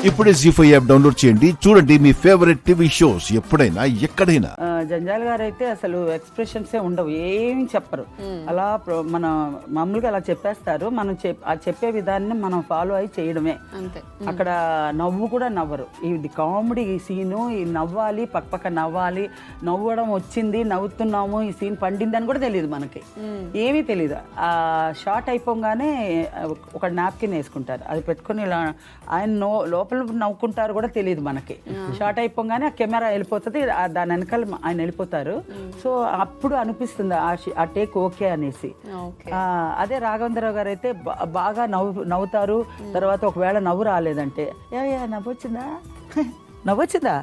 ఇప్పుడే జీ5 app download చేయండి. చూడండి మీ ఫేవరెట్ టీవీ షోస్ ఎప్పుడైనా ఎక్కడైనా. జంజాల్ గారు అయితే అసలు ఎక్స్ప్రెషన్సే ఉండవు, ఏమి చెప్పరు. అలా మన మామూలుగా అలా చెప్పేస్తారు. మనం చెప్పే విధాన్ని మనం ఫాలో అయి చేయడమే. అక్కడ నవ్వు కూడా నవ్వరు. ఇది కామెడీ సీను, ఈ నవ్వాలి, పక్క నవ్వాలి, నవ్వడం వచ్చింది, నవ్వుతున్నాము, ఈ సీన్ పండిందని కూడా తెలియదు మనకి, ఏమీ తెలియదు. ఆ షార్ట్ అయిపోగానే ఒక నాప్కిన్ వేసుకుంటారు, అది పెట్టుకొని ఇలా ఆయన లోపల నవ్వుకుంటారు కూడా తెలియదు మనకి. షార్ట్ అయిపోగానే ఆ కెమెరా వెళ్ళిపోతుంది, దాని వెనకాల ఆయన వెళ్ళిపోతారు. సో అప్పుడు అనిపిస్తుంది ఆ టేక్ ఓకే అనేసి. అదే రాఘవేంద్రరావు గారు అయితే బాగా నవ్వుతారు. తర్వాత ఒకవేళ నవ్వు రాలేదంటే నవ్వొచ్చిందా నవ్వొచ్చిందా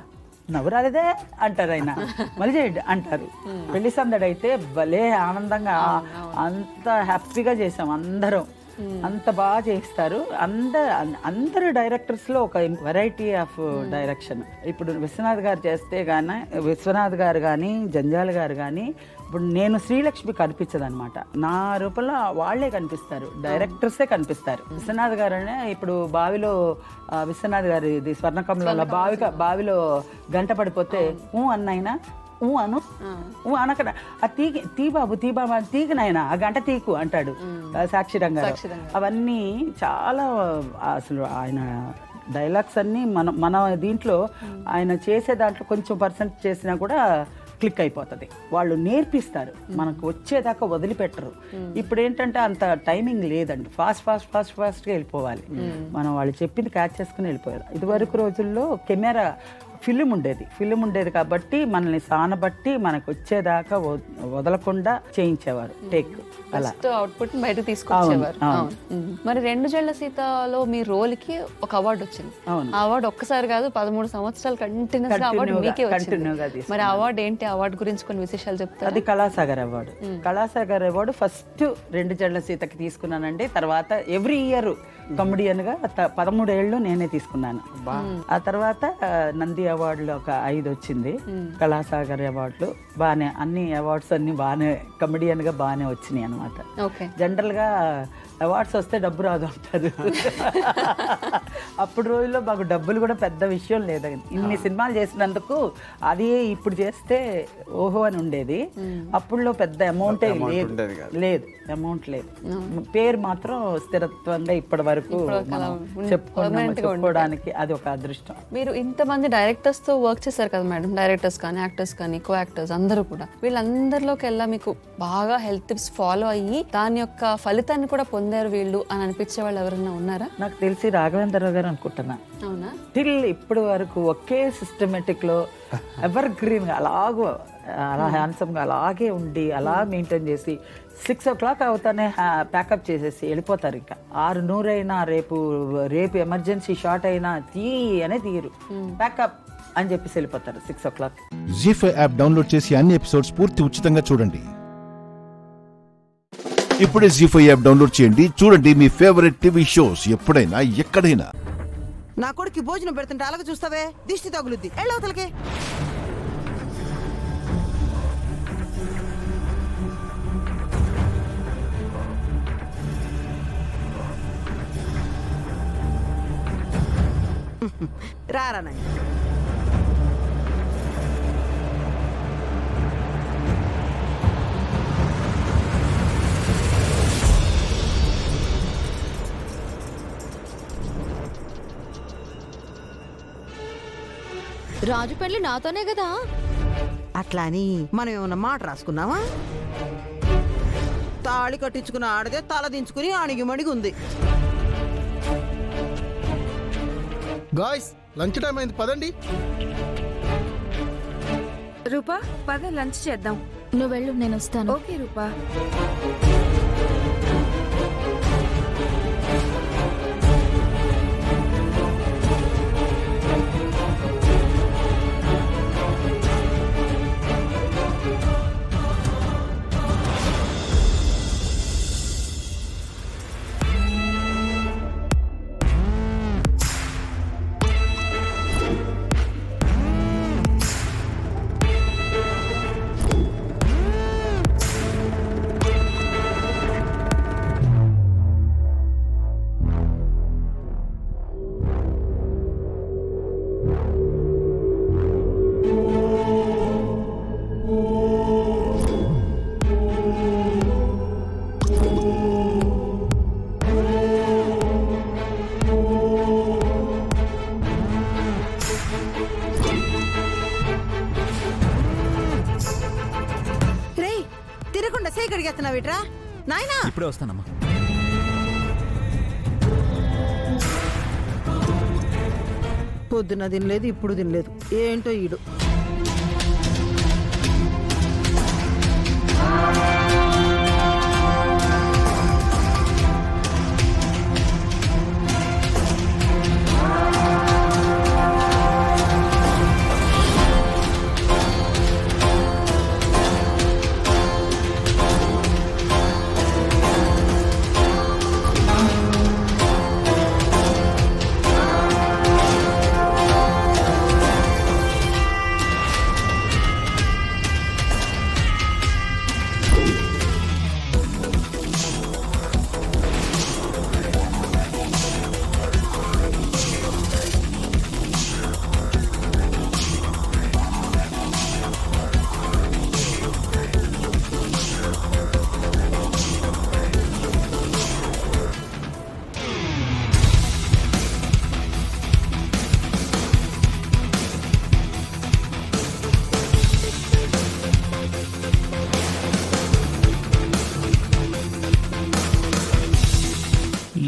నవ్వు రాలేదే అంటారు, ఆయన మళ్ళీ చేయండి అంటారు. పెళ్లి సందడి అయితే భలే ఆనందంగా అంత హ్యాపీగా చేసాం అందరం, అంత బాగా చేస్తారు. అందరు డైరెక్టర్స్ లో ఒక వెరైటీ ఆఫ్ డైరెక్షన్. ఇప్పుడు విశ్వనాథ్ గారు చేస్తే గానీ, విశ్వనాథ్ గారు కానీ, జంజాల్ గారు కానీ, ఇప్పుడు నేను శ్రీలక్ష్మి కనిపించదు అనమాట, నా రూపంలో వాళ్ళే కనిపిస్తారు, డైరెక్టర్సే కనిపిస్తారు. విశ్వనాథ్ గారు అనే ఇప్పుడు బావిలో విశ్వనాథ్ గారి ఇది స్వర్ణకమలంలో బావిలో గంట పడిపోతే అన్నైనా అను అనక్కడ ఆ తీ బాబు తీగనైనా ఆ గంట తీకు అంటాడు సాక్షిరంగా. అవన్నీ చాలా అసలు ఆయన డైలాగ్స్ అన్నీ మన దీంట్లో ఆయన చేసే దాంట్లో కొంచెం పర్సెంట్ చేసినా కూడా క్లిక్ అయిపోతుంది. వాళ్ళు నేర్పిస్తారు, మనకు వచ్చేదాకా వదిలిపెట్టరు. ఇప్పుడు ఏంటంటే అంత టైమింగ్ లేదండి, ఫాస్ట్గా వెళ్ళిపోవాలి. మనం వాళ్ళు చెప్పింది క్యాచ్ చేసుకుని వెళ్ళిపోయారు. ఇదివరకు రోజుల్లో కెమెరా ఫిలిం ఉండేది కాబట్టి మనల్ని సానబట్టి మనకు వచ్చేదాకా వదలకుండా చేయించేవారు టేక్. అలా అవుట్పుట్ బయట తీసుకొచ్చేవారు. మరి 2 జళ్ల సీతలో మీ రోల్ కి ఒక అవార్డు వచ్చింది. ఆ అవార్డు ఒక్కసారి కాదు 13 సంవత్సరాలు కంటిన్యూస్ అవార్డు మీకే వచ్చింది. మరి అవార్డు ఏంటి, అవార్డు గురించి కొన్ని విశేషాలు చెప్తారు? అది Kalasagar award. Kalasagar award first 2 జళ్ల సీతకి తీసుకున్నానండి. తర్వాత ఎవ్రీ ఇయర్ కమెడియన్ గా 13 ఏళ్ళు నేనే తీసుకున్నాను. ఆ తర్వాత నంది అవార్డులు ఒక 5 వచ్చింది, కళాసాగర్ అవార్డులు బాగానే, అన్ని అవార్డ్స్ అన్ని బాగానే కమెడియన్ గా బాగానే వచ్చినాయి అనమాట. జనరల్ గా అవార్డ్స్ వస్తే డబ్బు రాదు అంటారు. అప్పుడు రోజుల్లో మాకు డబ్బులు కూడా పెద్ద విషయం లేదు. ఇన్ని సినిమాలు చేసినందుకు అది ఇప్పుడు చేస్తే ఓహో అని ఉండేది. అప్పుడులో పెద్ద అమౌంటే లేదు, అమౌంట్ లేదు. పేరు మాత్రం స్థిరత్వంగా ఇప్పటి వరకు చెప్పుకోవడానికి అది ఒక అదృష్టం. మీరు ఇంతమంది డైరెక్టర్స్ తో వర్క్ చేశారు కదా మేడం, డైరెక్టర్స్ కానీ, యాక్టర్స్ కానీ, కో యాక్టర్స్ అందరూ కూడా, వీళ్ళందరిలోకి వెళ్ళా మీకు బాగా హెల్త్ టిప్స్ ఫాలో అయ్యి దాని యొక్క ఫలితాన్ని కూడా పొందారు వీళ్ళు అని అనిపించే వాళ్ళు ఎవరైనా ఉన్నారా? నాకు తెలిసి రాఘవేంద్రరావు గారు అనుకుంటున్నా. అవునా? టిల్ ఇప్పటి వరకు ఒకే సిస్టమేటిక్ లో ఎవర్ గ్రీన్ గా అలా హ్యాండ్సమ్ గా అలాగే ఉండి అలా మెయింటైన్ చేసి 6 o'clock అవుతానే ప్యాకప్ చేసేసి వెళ్ళిపోతారు. ఇంకా 6:100 అయినా రేపు ఎమర్జెన్సీ షాట్ అయినా తీయరు, ప్యాకప్ అని చెప్పేసి వెళ్ళిపోతారు 6 o'clock. జీ5 యాప్ డౌన్లోడ్ చేసి అన్ని ఎపిసోడ్స్ పూర్తి ఉచితంగా చూడండి. ఇప్పుడే జీ5 యాప్ డౌన్లోడ్ చేయండి. చూడండి మీ ఫేవరెట్ టీవీ షోస్ ఎప్పుడైనా ఎక్కడైనా. నా కొడుకు భోజనం పెడుతుంటే అలాగే చూస్తావే, దిష్టి తగులుద్ది, ఎళ్ళవతలకి. రారా నాయన. రాజు పెళ్లి నాతోనే కదా. అట్లా అని మనం ఏమన్నా మాట రాసుకున్నావా? తాళి కట్టించుకున్న ఆడదే తల దించుకుని అణిగిమణిగి ఉంది. గాయ్స్, లంచ్ టైం అయింది, పదండి. రూపా పద, లంచ్ చేద్దాం. నువ్వు వెళ్ళు, నేను వస్తాను. ఓకే రూపా. చేస్తున్నావిట్రా నాయనా? ఇప్పుడే వస్తానమ్మా. పొద్దున తినలేదు, ఇప్పుడు తినలేదు. ఏంటో ఈడు.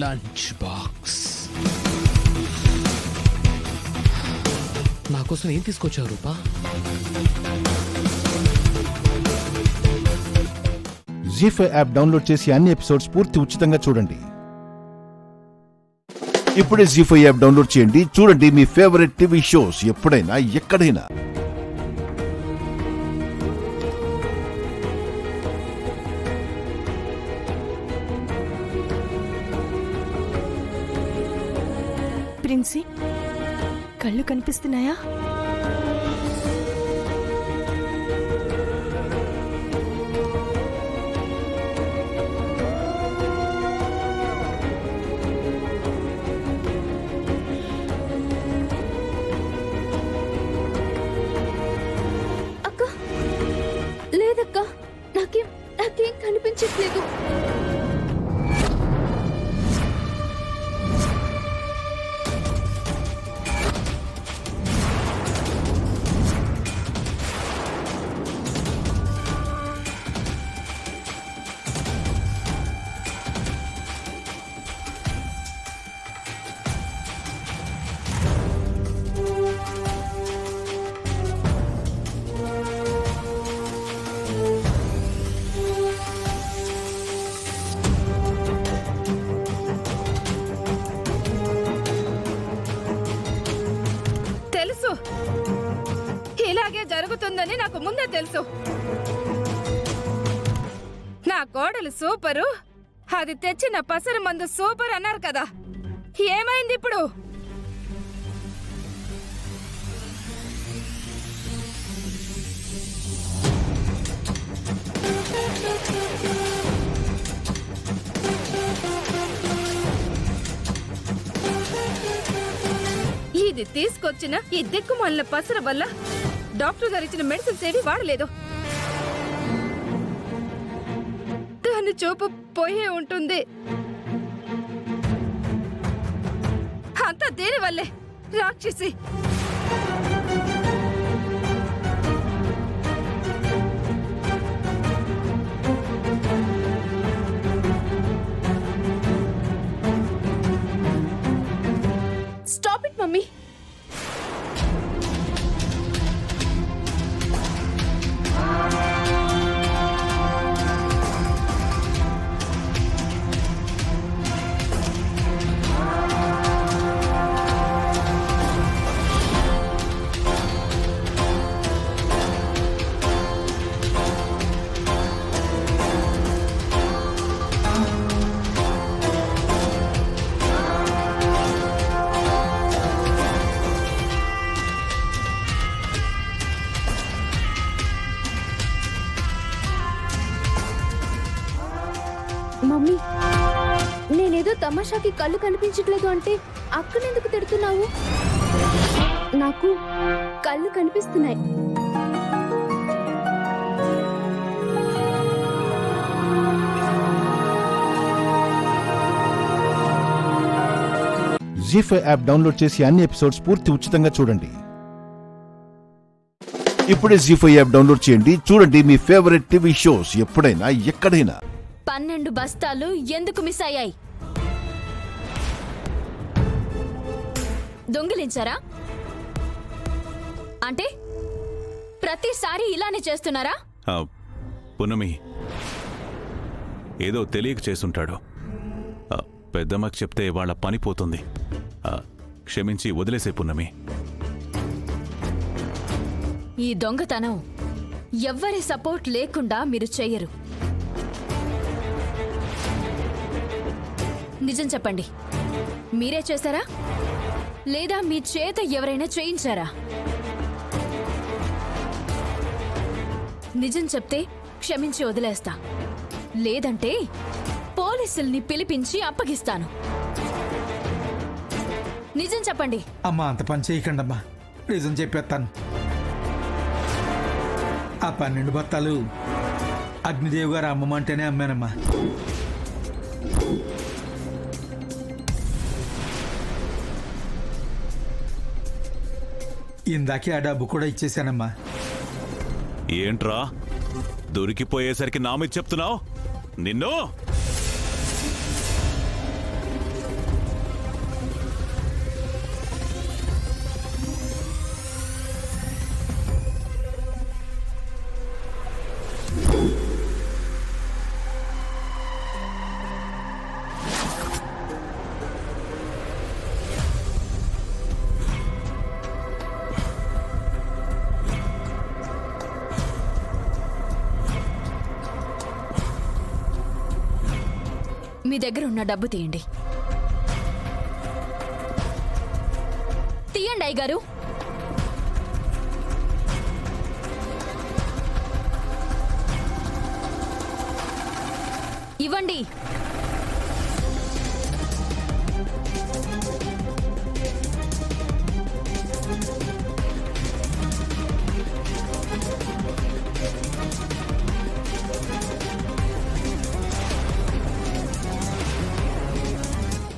లంచ్ బాక్స్ నా కోసం ఏం తీసుకొచ్చావు రూపా? జీ5 యాప్ డౌన్లోడ్ చేసి అన్ని ఎపిసోడ్స్ పూర్తి ఉచితంగా చూడండి. ఇప్పుడే జీ5 యాప్ డౌన్లోడ్ చేయండి. చూడండి మీ ఫేవరెట్ టీవీ షోస్ ఎప్పుడైనా ఎక్కడైనా. ప్రిన్సీ, కళ్ళు కనిపిస్తున్నాయా? అక్క, లేదక్క, నాకేం కనిపించట్లేదు. తెలుసు, ఇలాగే జరుగుతుందని నాకు ముందే తెలుసు. నా కోడలు సూపరు, అది తెచ్చిన పసరు మందు సూపర్ అన్నారు కదా, ఏమైంది ఇప్పుడు? ఇది తీసుకొచ్చిన ఈ దిక్కుమాలిన పసర వల్ల డాక్టర్ గారు ఇచ్చిన మెడిసిన్స్ ఏవి వాడలేదు. దాని చూపు పోయే ఉంటుంది. అంతా దేని వల్లే, రాక్షసి. Stop it mummy. మమ్మీ, నేనేదో తమాషాకి కళ్ళు కనిపించట్లేదు అంటే అక్కనెందుకు తిడుతున్నావు? నాకు కళ్ళు కనిపిస్తున్నాయి. జీ5 యాప్ డౌన్లోడ్ చేసి అన్ని ఎపిసోడ్స్ పూర్తి ఉచితంగా చూడండి. ఇప్పుడే జీ5 యాప్ డౌన్లోడ్ చేయండి. చూడండి మీ ఫేవరెట్ టీవీ షోస్ ఎప్పుడైనా ఎక్కడైనా. 12 బస్తాలు ఎందుకు మిస్ అయ్యాయి? దొంగిలించారా? అంటే ప్రతిసారి ఇలానే చేస్తున్నారా? పున్నమి ఏదో తెలియక చేసుంటాడు. పెద్దమ్మకి చెప్తే వాళ్ళ పని పోతుంది. క్షమించి వదిలేసే పున్నమి. ఈ దొంగతనం ఎవ్వరి సపోర్ట్ లేకుండా మీరు చెయ్యరు. నిజం చెప్పండి, మీరే చేశారా లేదా మీ చేత ఎవరైనా చేయించారా? నిజం చెప్తే క్షమించి వదిలేస్తా, లేదంటే పోలీసుల్ని పిలిపించి అప్పగిస్తాను. నిజం చెప్పండి. అమ్మా, అంత పని చేయకండి అమ్మా, నిజం చెప్పేస్తాను. ఆ 12 బత్తాలు అగ్నిదేవ్ గారు అమ్మమంటేనే అమ్మానమ్మా. ఇందాకే ఆ డబ్బు కూడా ఇచ్చేశానమ్మా. ఏంట్రా దొరికిపోయేసరికి నా మీద చెప్తున్నావు? నిన్ను మీ దగ్గర ఉన్న డబ్బు తీయండి. తీయండి అయ్యగారు. ఇవ్వండి.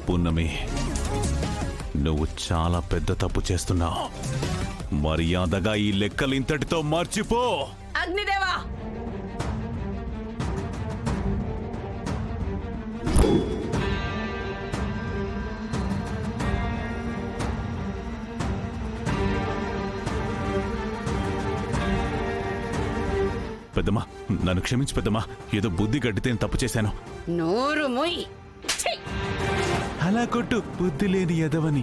పున్నమి, నువ్వు చాలా పెద్ద తప్పు చేస్తున్నావు. మర్యాదగా ఈ లెక్కలు ఇంతటితో మర్చిపో. అగ్నిదేవా, పెద్దమ్మా, నన్ను క్షమించి పెద్దమ్మా. ఏదో బుద్ధి గడ్డితే తప్పు చేశాను. నోరు మొయ్. అలా కొట్టు, బుద్ధి లేని ఎదవని.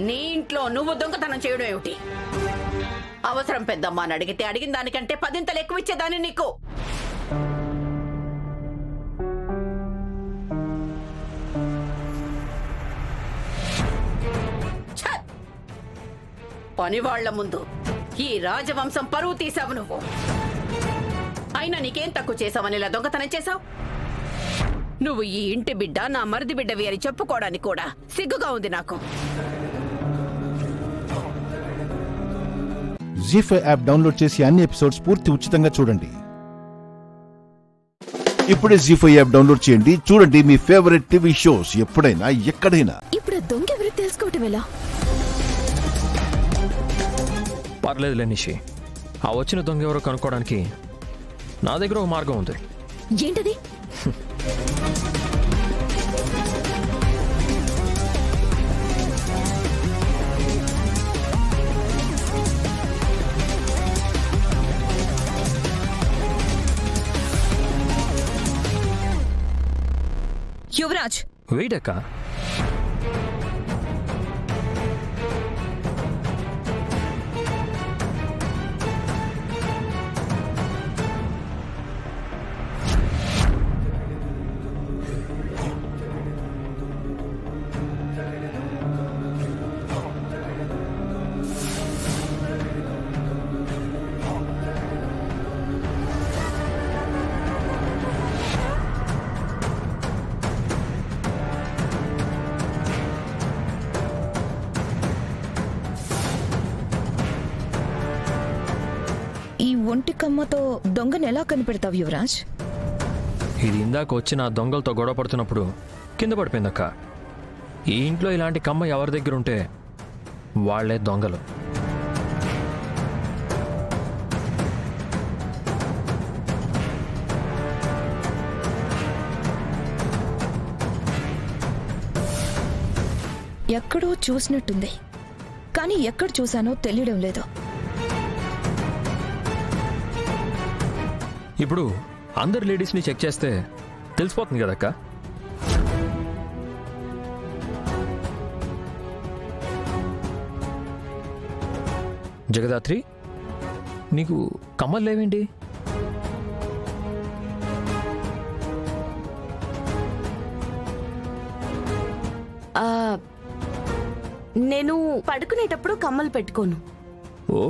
నీ ఇంట్లో నువ్వు దొంగతనం చేయడం ఏమిటి? అవసరం పెద్దమ్మ అని అడిగితే అడిగిన దానికంటే 10 ఎక్కువ ఇచ్చేదాన్ని నీకు. పనివాళ్ల ముందు ఈ రాజవంశం పరువు తీసావు నువ్వు. అయినా నీకేం తక్కువ చేసావని ఇలా దొంగతనం చేశావు? నువ్వు ఈ ఇంటి బిడ్డ, నా మరిది బిడ్డవి అని చెప్పుకోవడానికి కూడా సిగ్గుగా ఉంది నాకు. జీ5 యాప్ డౌన్లోడ్ చేసి అన్ని ఎపిసోడ్స్ పూర్తి ఉచితంగా చూడండి. ఇప్పుడే జీ5 యాప్ డౌన్లోడ్ చేయండి. చూడండి మీ ఫేవరెట్ టీవీ షోస్ ఎప్పుడైనా ఎక్కడైనా. ఇప్పుడు దొంగ ఎవరు తెలుసుకోవటం ఎలా? పర్లేదులే నిషి, ఆ వచ్చిన దొంగ ఎవరో కనుక్కోవడానికి నా దగ్గర ఒక మార్గం ఉంది. ఏంటది? యువరాజ్, వెయిట్ అక్క. ఒంటి కమ్మతో దొంగను ఎలా కనిపెడతావు యువరాజ్? ఇది ఇందాక వచ్చి నా దొంగలతో గొడవ పడుతున్నప్పుడు కింద పడిపోయిందక్క. ఈ ఇంట్లో ఇలాంటి కమ్మ ఎవరి దగ్గర ఉంటే వాళ్లే దొంగలు. ఎక్కడో చూసినట్టుంది, కానీ ఎక్కడ చూశానో తెలియడం లేదు. ఇప్పుడు అందరు లేడీస్ని చెక్ చేస్తే తెలిసిపోతుంది కదక్క. జగదాత్రి, నీకు కమ్మలు లేవేంటి? నేను పడుకునేటప్పుడు కమ్మలు పెట్టుకోను. ఓ,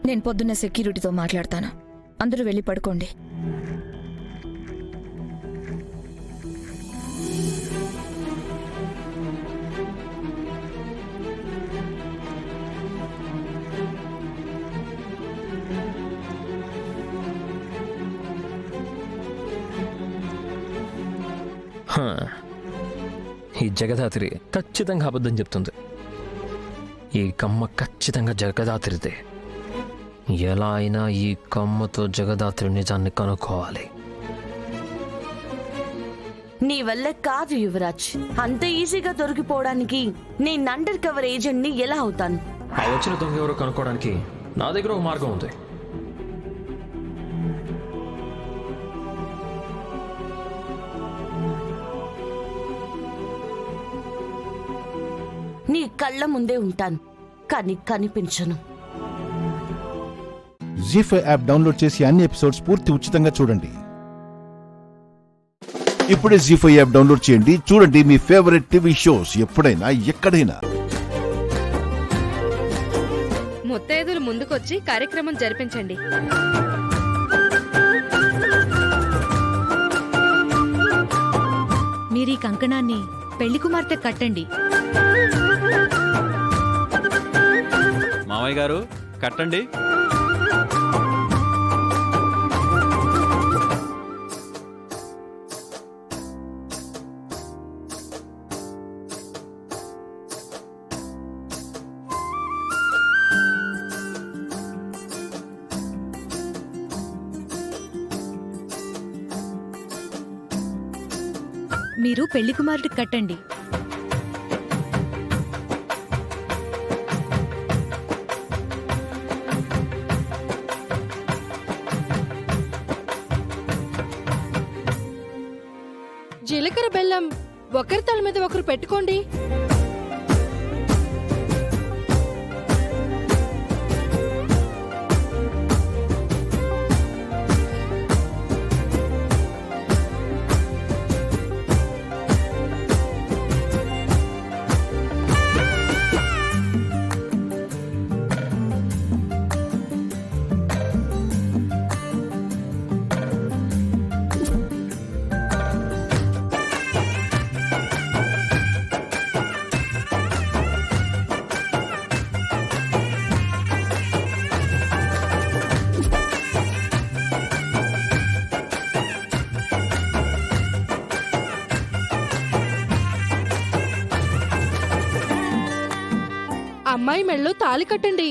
నేను పొద్దున్న సెక్యూరిటీతో మాట్లాడతాను. అందరూ వెళ్ళి పడుకోండి. ఈ జగదాత్రి ఖచ్చితంగా అబద్ధం చెప్తుంది. ఈ కమ్మ ఖచ్చితంగా జగదాత్రిదే. ఎలా అయినా ఈ కమ్మతో జగదాత్రి నిజాన్ని కనుక్కోవాలి. నీ వల్ల కాదు యువరాజ్. అంత ఈజీగా దొరికిపోవడానికి నేను అండర్ కవర్ ఏజెంట్ ని ఎలా అవుతాను? ఆ వచ్చిన దొంగ ఎవరో కనుక్కోవడానికి నా దగ్గర ఒక మార్గం ఉంది. నీ కళ్ళ ముందే ఉంటాను, కానీ కనిపించను. జీ5 యాప్ డౌన్లోడ్ చేసి అన్ని ఎపిసోడ్స్ పూర్తి ఉచితంగా చూడండి. ఇప్పుడే జీ5 యాప్ డౌన్లోడ్ చేయండి. చూడండి మీ ఫేవరెట్ టీవీ షోస్ ఎప్పుడైనా ఎక్కడైనా. ముత్తైదులు ముందుకొచ్చి కార్యక్రమం జరిపించండి. మీరీ కంకణాన్ని పెళ్లి కుమార్తె కట్టండి. మామయ్య గారు కట్టండి. మీరు పెళ్లి కుమారుడికి కట్టండి. జీలకర్ర బెల్లం ఒకరి తల మీద ఒకరు పెట్టుకోండి. అమ్మాయి మెళ్ళో తాళి కట్టండి.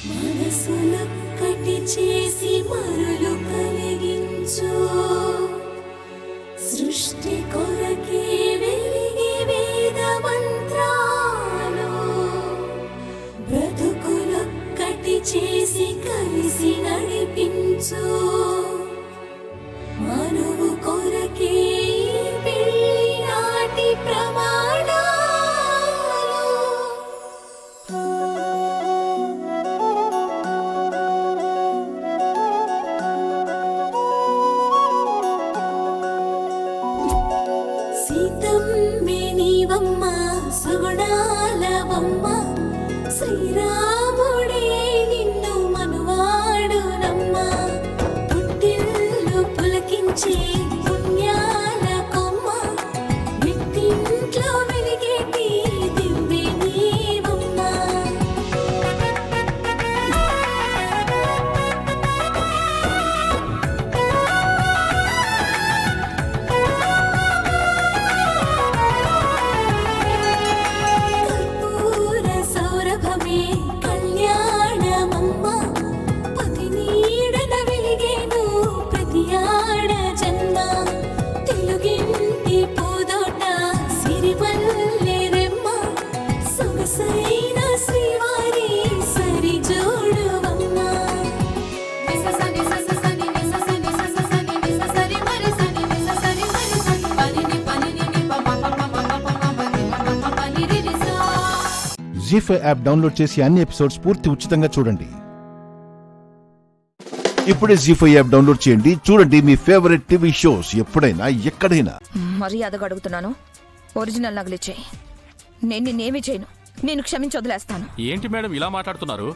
మనసులొక్కటి చేసి మరులు కలిగించు, సృష్టి కొరకే వెలిగి వేద మంత్రాలు, బ్రతుకులొక్కటి చేసి కలిసి నడిపించు, మనువు కొరకే పెళ్లి నాటి ప్రమాణ. సీతమ్మినివమ్మ సుగుణాలవమ్మ, శ్రీరాముడే నిన్ను మనువాడునమ్మ, పుట్టిల్లు పులకించే పుణ్యాల కొమ్మ, మిట్టింట్లో వెలిగేటి దివ్వె నీవమ్మ. జీ5 యాప్ డౌన్లోడ్ చేసి అన్ని ఎపిసోడ్స్ పూర్తి ఉచితంగా చూడండి. ఇప్పుడే జీ5 యాప్ డౌన్లోడ్ చేయండి. చూడండి మీ ఫేవరెట్ టీవీ షోస్ ఎప్పుడైనా ఎక్కడైనా. మర్యాదగా అడుగుతున్నాను, ఒరిజినల్ నగలిచ్చేయి. నేను నిన్నేమీ చేయను, నేను క్షమించి వదిలేస్తాను. ఏంటి మేడం ఇలా మాట్లాడుతున్నారు?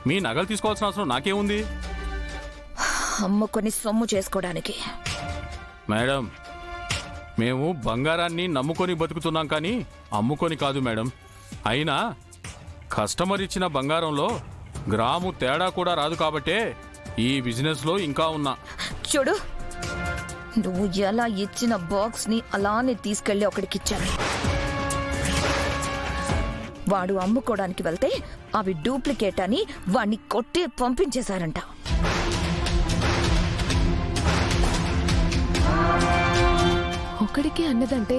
మీ నగలు తీసుకోవాల్సిన అవసరం నాకేముంది? అమ్ముకొని సొమ్ము చేసుకోవడానికి. మేడం, మేము బంగారాన్ని నమ్ముకొని బతుకుతున్నాం కానీ అమ్ముకొని కాదు మేడం. అయినా కస్టమర్ ఇచ్చిన బంగారంలో గ్రాము తేడా కూడా రాదు కాబట్టే ఈ బిజినెస్లో ఇంకా ఉన్నా. చూడు, నువ్వు ఎలా ఇచ్చిన బాక్స్ ని అలానే తీసుకెళ్లి ఒకడికిచ్చాను. వాడు అమ్ముకోవడానికి వెళ్తే అవి డూప్లికేట్ అని వాడిని కొట్టి పంపించేశారంట. ఒకడికి అన్నదంటే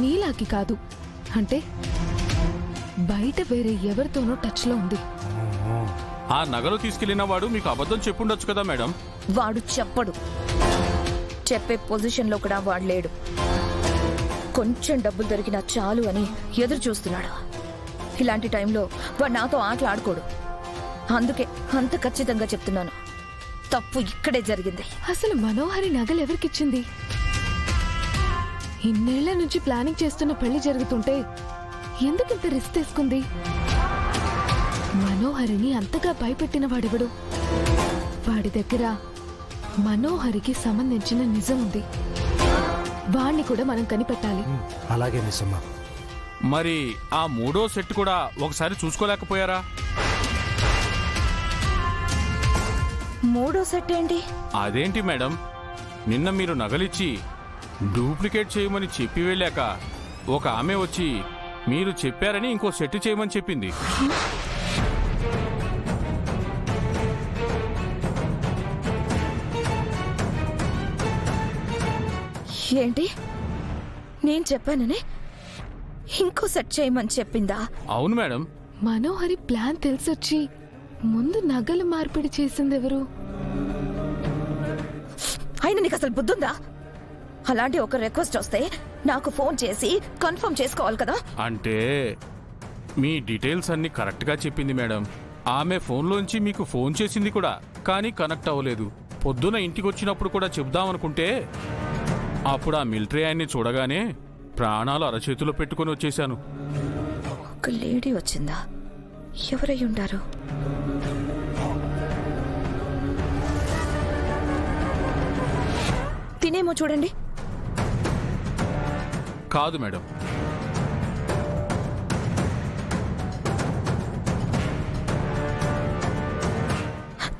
నీలాకి కాదు, అంటే బయట వేరే ఎవరితోనో టచ్ లో ఉంది. ఆ నగలు తీసుకెళ్లిన వాడు మీకు అబద్ధం చెప్పుండొచ్చు కదా మేడం. వాడు చెప్పడు, చెప్పే పొజిషన్ లో కూడా వాడు లేడు. కొంచెం డబ్బులు దొరికినా చాలు అని ఎదురు చూస్తున్నాడు. ఇలాంటి టైంలో వాడు నాతో ఆటలు ఆడుకోడు. అందుకే అంత ఖచ్చితంగా చెప్తున్నాను, తప్పు ఇక్కడే జరిగింది. అసలు మనోహరి నగలు ఎవరికిచ్చింది? ఇన్నేళ్ల నుంచి ప్లానింగ్ చేస్తున్న పెళ్లి జరుగుతుంటే ఎందుకింత రిస్క్ తీసుకుంది? మనోహరిని అంతగా భయపెట్టిన వాడెవడు? వాడి దగ్గర మనోహరికి సంబంధించిన నిజం ఉంది. వాణ్ణి కూడా మనం కనిపెట్టాలి. అలాగే మిస్సమ్మ. మరి ఆ మూడో సెట్ కూడా ఒకసారి చూసుకోలేకపోయారా? మూడో సెట్ ఏంటి? అదేంటి మేడం, నిన్న మీరు నగలిచ్చి డూప్లికేట్ చేయమని చెప్పి వెళ్ళాక ఒక ఆమె వచ్చి మీరు చెప్పారని ఇంకో సెట్ చేయమని చెప్పింది. ఏంటి? నేను చెప్పానని ఇంకో సెట్ చేయమని చెప్పిందా? అవును మేడం. మనోహరి ప్లాన్ తెలిసొచ్చి ముందు నగలు మార్పిడి చేసిందెవరు? అయినా నీకు అసలు బుద్ధుందా? అలాంటి ఒక రిక్వెస్ట్ వస్తే నాకు ఫోన్ చేసి కన్ఫర్మ్ చేసుకోవాలి కదా. అంటే మీ డీటెయిల్స్ అన్ని కరెక్ట్గా చెప్పింది మేడం. ఆమె ఫోన్లోంచి మీకు ఫోన్ చేసింది కూడా, కానీ కనెక్ట్ అవ్వలేదు. పొద్దున ఇంటికి వచ్చినప్పుడు కూడా చెప్దామనుకుంటే అప్పుడు ఆ మిలిటరీ ఆయన్ని చూడగానే ప్రాణాలు అరచేతిలో పెట్టుకుని వచ్చేశాను. ఒక లేడీ వచ్చిందా? ఎవరై ఉంటారు? తినేమో చూడండి. కాదు మేడం.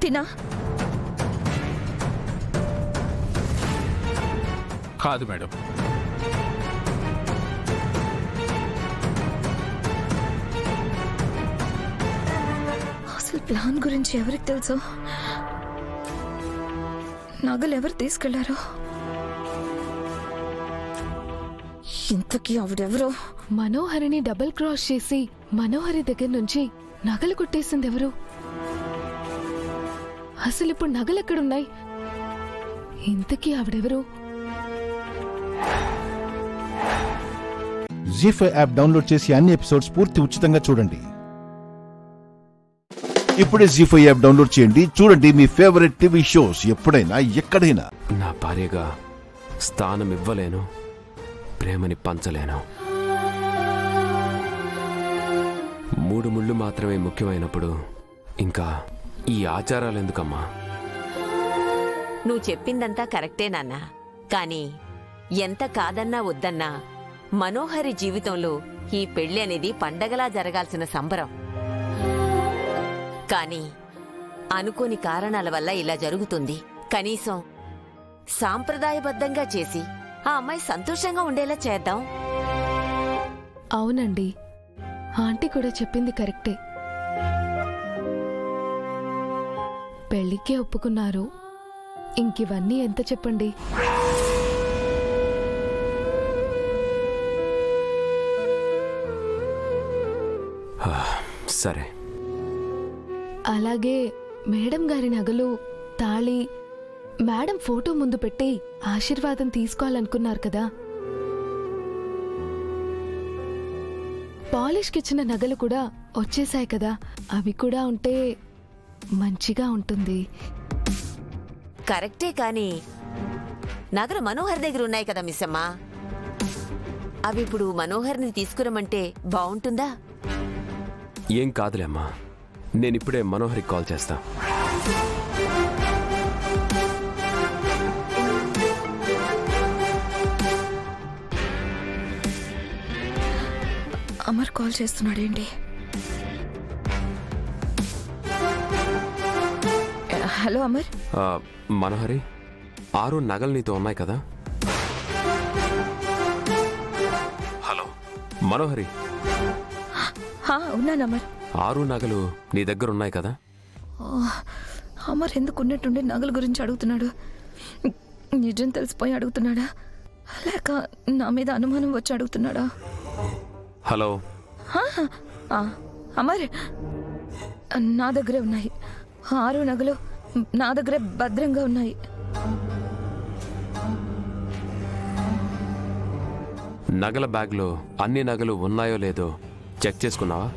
తినా? కాదు మేడం. అసలు ప్లాన్ గురించి ఎవరికి తెలుసు? నగలు ఎవరు తీసుకెళ్లారు? ఇంతకీ ఆవిడెవరో? మనోహరిని డబుల్ క్రాస్ చేసి మనోహరి దగ్గర నుంచి నగలు కొట్టేసింది ఎవరు? అసలు ఇప్పుడు నగలు ఎక్కడున్నాయి? ఇంతకీ ఆవిడెవరు? జీ5 యాప్ డౌన్లోడ్ చేసి అన్ని ఎపిసోడ్స్ పూర్తి ఉచితంగా చూడండి. ఇప్పుడే జీ5 యాప్ డౌన్లోడ్ చేయండి. చూడండి మీ ఫేవరెట్ టీవీ షోస్ ఎప్పుడైనా ఎక్కడైనా. నా భార్యగా స్థానం ఇవ్వలేను, ప్రేమని పంచలేను. 3 ముళ్ళు మాత్రమే ముఖ్యమైనప్పుడు ఇంకా ఈ ఆచారాలు ఎందుకమ్మా? నువ్వు చెప్పిందంతా కరెక్టే నాన్న, కానీ ఎంత కాదన్నా వద్దన్నా మనోహరి జీవితంలో ఈ పెళ్లి అనేది పండగలా జరగాల్సిన సంబరం. కానీ అనుకోని కారణాల వల్ల ఇలా జరుగుతుంది. కనీసం సాంప్రదాయబద్ధంగా చేసి ఆ అమ్మాయి సంతోషంగా ఉండేలా చేద్దాం. అవునండి, ఆంటీ కూడా చెప్పింది కరెక్టే. పెళ్లికే ఒప్పుకున్నారు, ఇంకివన్నీ ఎంత చెప్పండి. సరే. అలాగే మేడం గారి నగలు, తాళి మేడం ఫోటో ముందు పెట్టి ఆశీర్వాదం తీసుకోవాలనుకున్నారు కదా, పాలిష్కి ఇచ్చిన నగలు కూడా వచ్చేసాయి కదా, అవి కూడా ఉంటే మంచిగా ఉంటుంది. కరెక్టే కాని నగలు మనోహర్ దగ్గర ఉన్నాయి కదా మిస్సమ్మా, అవి ఇప్పుడు మనోహర్ని తీసుకురమంటే బాగుంటుందా? ఏం కాదులే అమ్మా, నేనిప్పుడే మనోహర్కి కాల్ చేస్తా. అమర్ కాల్ చేస్తున్నాడేంటి? హలో అమర్. మనోహరి, 6 నగలు నీతో ఉన్నాయి కదా? హలో మనోహరి. ఉన్నాను అమర్. 6 నగలు నీ దగ్గర ఉన్నాయి కదా? అమర్ ఎందుకు ఉన్నట్టుండి నగల గురించి అడుగుతున్నాడు? నిజం తెలిసిపోయి అడుగుతున్నాడా, లేక నా మీద అనుమానం వచ్చి అడుగుతున్నాడా? హలో అమర్, నా దగ్గరే ఉన్నాయి 6 నగలు, నా దగ్గరే భద్రంగా ఉన్నాయి. నగల బ్యాగ్లో అన్ని నగలు ఉన్నాయో లేదో చెక్ చేసుకున్నావా?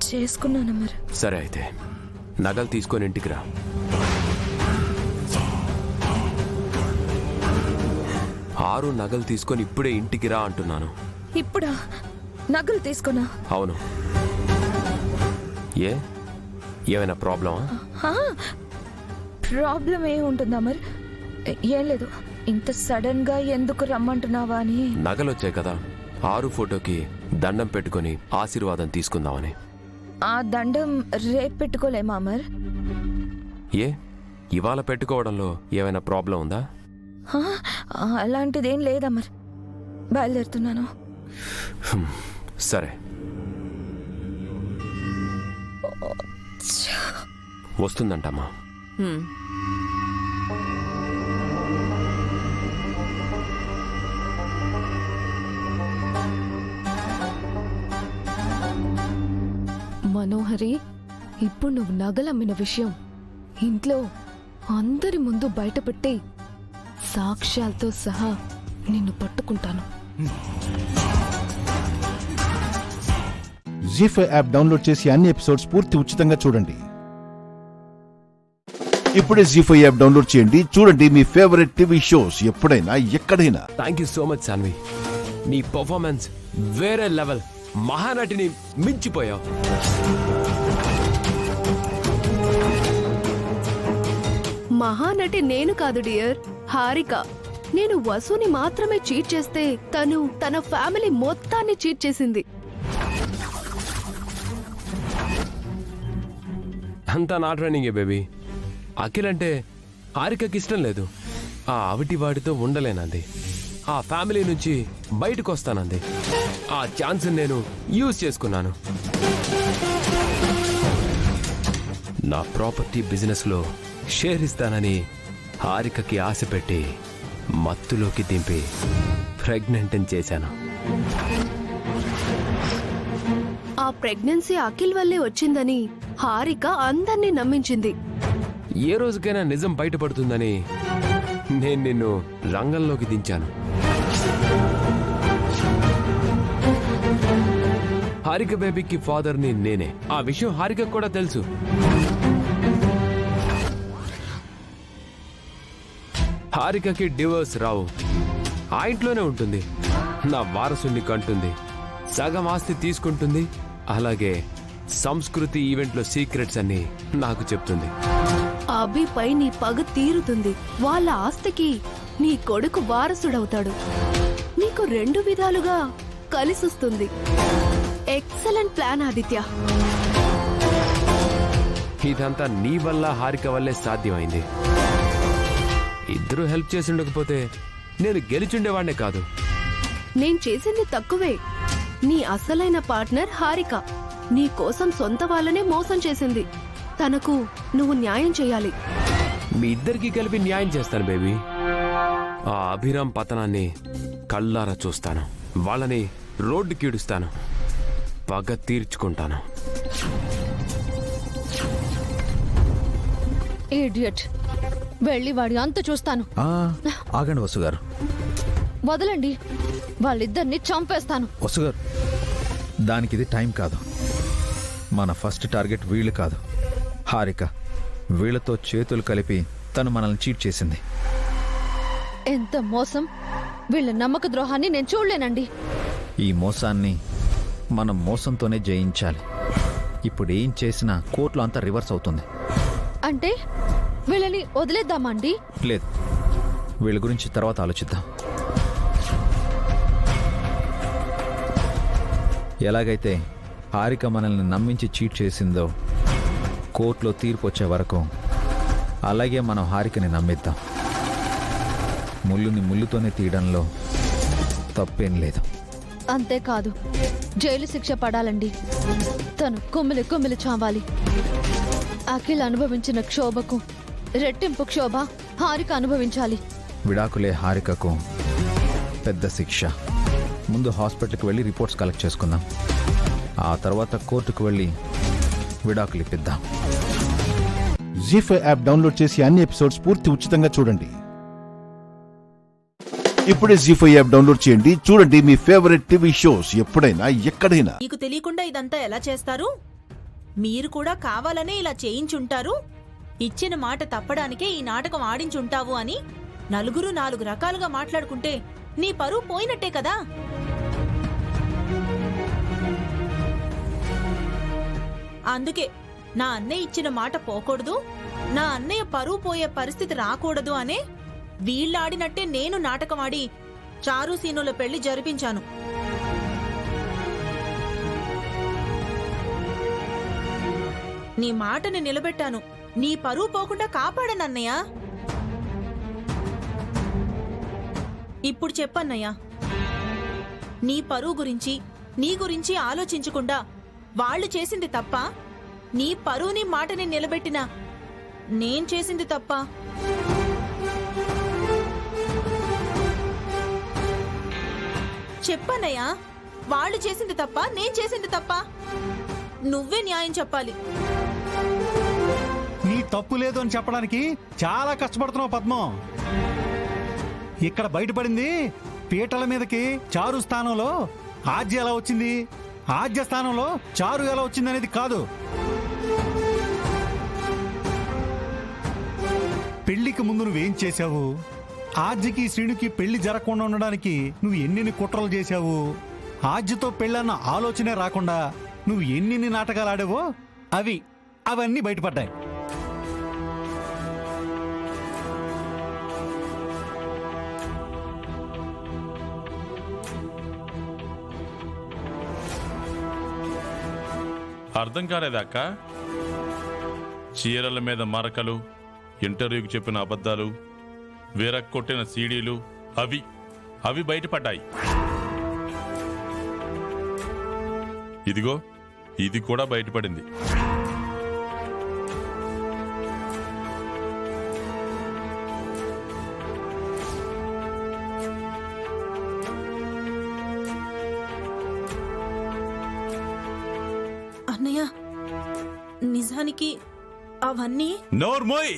చేసుకున్నాను అమర్. సరే అయితే నగలు తీసుకొని ఇంటికి రా. ఆరు నగలు తీసుకొని ఇప్పుడే ఇంటికి రా అంటున్నాను. ఇప్పుడా? నగలు తీసుకున్నా? అవును. ఏమైనా ప్రాబ్లమా? ప్రాబ్లం ఏం ఉంటుందా మరి? ఏం లేదు, ఇంత సడన్ గా ఎందుకు రమ్మంటున్నావా అని. నగలొచ్చాయి కదా, 6 ఫోటోకి దండం పెట్టుకొని ఆశీర్వాదం తీసుకుందామని. ఆ దండం రేపు పెట్టుకోలేమా అమర్? ఇవాళ పెట్టుకోవడంలో ఏమైనా ప్రాబ్లం ఉందా? అలాంటిదేం లేదమర్, బయలుదేరుతున్నాను. సరే, వస్తుందంటమ్మా. మనోహరి, ఇప్పుడు నువ్వు నగలమ్మిన విషయం ఇంట్లో అందరి ముందు బయటపెట్టి సాక్ష్యాలతో సహా నిన్ను పట్టుకుంటాను. జీ5 యాప్ డౌన్లోడ్ చేసి అన్ని ఎపిసోడ్స్ పూర్తి ఉచితంగా చూడండి. ఇప్పుడే జీ5 యాప్ డౌన్లోడ్ చేయండి, చూడండి మీ ఫేవరెట్ టీవీ షోస్ ఎప్పుడైనా ఎక్కడైనా. Thank you so much Saanvi, నీ పర్ఫార్మెన్స్ వేరే లెవెల్, మహానటిని మించిపోయావు. మహానటి నేను కాదు డియర్, హారిక. నేను వసుని మాత్రమే చీట్ చేస్తే తను తన ఫ్యామిలీ మొత్తాన్ని చీట్ చేసింది. అంతా నా ట్రైనింగే బేబీ. అఖిల్ అంటే హారికకి ఇష్టం లేదు. ఆ అవిటి వాడితో ఉండలేనంది. ఆ ఫ్యామిలీ నుంచి బయటకు వస్తానంది. ఆ ఛాన్స్ నేను యూజ్ చేసుకున్నాను. నా ప్రాపర్టీ బిజినెస్లో షేర్ ఇస్తానని హారికకి ఆశ పెట్టి మత్తులోకి దింపి ప్రెగ్నెంట్ చేశాను. ఆ ప్రెగ్నెన్సీ అఖిల్ వల్లే వచ్చిందని హారిక అందర్నీ నమ్మించింది. ఏ రోజుకైనా నిజం బయటపడుతుందని నేను నిన్ను రంగంలోకి దించాను. హారిక బేబీకి ఫాదర్ని నేనే. ఆ విషయం హారిక కూడా తెలుసు. హారికకి డివోర్స్ రావు. ఆ ఇంట్లోనే ఉంటుంది. నా వారసుని కంటుంది. సగం ఆస్తి తీసుకుంటుంది. అలాగే సంస్కృతి ఈవెంట్లో సీక్రెట్స్ అన్ని నాకు చెప్తుంది. అభిపై నీ పగ తీరుతుంది. వాళ్ళ ఆస్తికి నీ కొడుకు వారసుడవుతాడు. నీకు 2 విధాలుగా కలిసొస్తుంది. Excellent plan Aditya. ఇదంతా నీ వల్ల, హారిక వల్లే సాధ్యమైంది. ఇద్దరు హెల్ప్ చేసి ఉండకపోతే నేను గెలిచుండేవాడినే కాదు. నేను చేసింది తక్కువే. నీ అసలైన పార్ట్నర్ హారిక నీ కోసం సొంత వాళ్ళనే మోసం చేసింది. తనకు నువ్వు న్యాయం చేయాలి. మీ ఇద్దరికి కలిపి న్యాయం చేస్తాను బేబీ. ఆ అభిరామ్ పతనాన్ని కళ్ళారా చూస్తాను. వాళ్ళని రోడ్డుకి ఈడుస్తాను. పగ తీర్చుకుంటాను. ఇడియట్. వెళ్ళి వాడి అంత చూస్తాను. ఆగండి వసు గారు, వదలండి, వాళ్ళిద్దరిని చంపేస్తాను. వసుగారు, దానికి ఇది టైం కాదు. మన ఫస్ట్ టార్గెట్ వీళ్ళు కాదు, హారిక. వీళ్ళతో చేతులు కలిపి తను మనల్ని చీట్ చేసింది. ఎంత మోసం! వీళ్ళ నమ్మక ద్రోహాన్ని నేను చూడలేనండి. ఈ మోసాన్ని మనం మోసంతోనే జయించాలి. ఇప్పుడు ఏం చేసినా కోర్టులో అంతా రివర్స్ అవుతుంది. అంటే వీళ్ళని వదిలేద్దామా అండి? లేదు, వీళ్ళ గురించి తర్వాత ఆలోచిద్దాం. ఎలాగైతే హారిక మనల్ని నమ్మించి చీట్ చేసిందో కోర్టులో తీర్పు వచ్చే వరకు అలాగే మనం హారికని నమ్మిద్దాం. ముళ్ళుని ముళ్ళుతోనే తీయడంలో తప్పేం లేదు. అంతేకాదు, జైలు శిక్ష పడాలండి. తను కుమ్మిలి కుమ్మిలి చావాలి. అఖిల్ అనుభవించిన క్షోభకు రెట్టింపు క్షోభ హారిక అనుభవించాలి. విడాకులే హారికకు పెద్ద శిక్ష. ముందు హాస్పిటల్కి వెళ్ళి రిపోర్ట్స్ కలెక్ట్ చేసుకుందాం. ఆ తర్వాత కోర్టుకు వెళ్ళి విడాకులు ఇప్పిద్దాం. జీ5 యాప్ డౌన్లోడ్ చేసి అన్ని ఎపిసోడ్స్ పూర్తి ఉచితంగా చూడండి. ఇప్పుడే జీ5 యాప్ డౌన్లోడ్ చేయండి. చూడండి మీ ఫేవరెట్ టీవీ షోస్ ఎప్పుడైనా ఎక్కడైనా. మీకు తెలియకుండా ఇదంతా ఎలా చేస్తారు? మీరు కూడా కావాలనే ఇలా చేయించుంటారు. ఇచ్చిన మాట తప్పడానికే ఈ నాటకం ఆడించుంటావు అని నలుగురు 4 రకాలుగా మాట్లాడుకుంటే నీ పరువు పోయినట్టే కదా. అందుకే నా అన్నయ్య ఇచ్చిన మాట పోకూడదు, నా అన్నయ్య పరువు పోయే పరిస్థితి రాకూడదు అనే వీళ్ళాడినట్టే నేను నాటకమాడి చారు సీనుల పెళ్లి జరిపించాను. నీ మాటని నిలబెట్టాను. నీ పరువు పోకుండా కాపాడనన్నయ్య. ఇప్పుడు చెప్పన్నయ్యా, నీ పరువు గురించి నీ గురించి ఆలోచించకుండా వాళ్ళు చేసింది తప్ప, నీ పరువుని మాటని నిలబెట్టిన నేను చేసింది తప్ప? చెప్పన్నయ్యా, వాళ్ళు చేసింది తప్ప నేను చేసింది తప్ప? నువ్వే న్యాయం చెప్పాలి. నీ తప్పు లేదు అని చెప్పడానికి చాలా కష్టపడుతున్నావు పద్మం. ఇక్కడ బయటపడింది పీటల మీదకి చారు స్థానంలో ఆద్య ఎలా వచ్చింది, ఆద్య స్థానంలో చారు ఎలా వచ్చింది అనేది కాదు. పెళ్లికి ముందు నువ్వేం చేశావు, ఆద్యకి శ్రీనుకి పెళ్లి జరగకుండా ఉండడానికి నువ్వు ఎన్ని కుట్రలు చేశావు, ఆద్యతో పెళ్ళన్న ఆలోచనే రాకుండా నువ్వు ఎన్ని నాటకాలు ఆడావో అవన్నీ బయటపడ్డాయి. అర్థం కాలేదాక? చీరల మీద మరకలు, ఇంటర్వ్యూకి చెప్పిన అబద్ధాలు, వీరక్కొట్టిన సీడీలు అవి బయటపడ్డాయి. ఇదిగో ఇది కూడా బయటపడింది. అన్నయ్య, నిజానికి అవన్నీ నోర్మోయ్.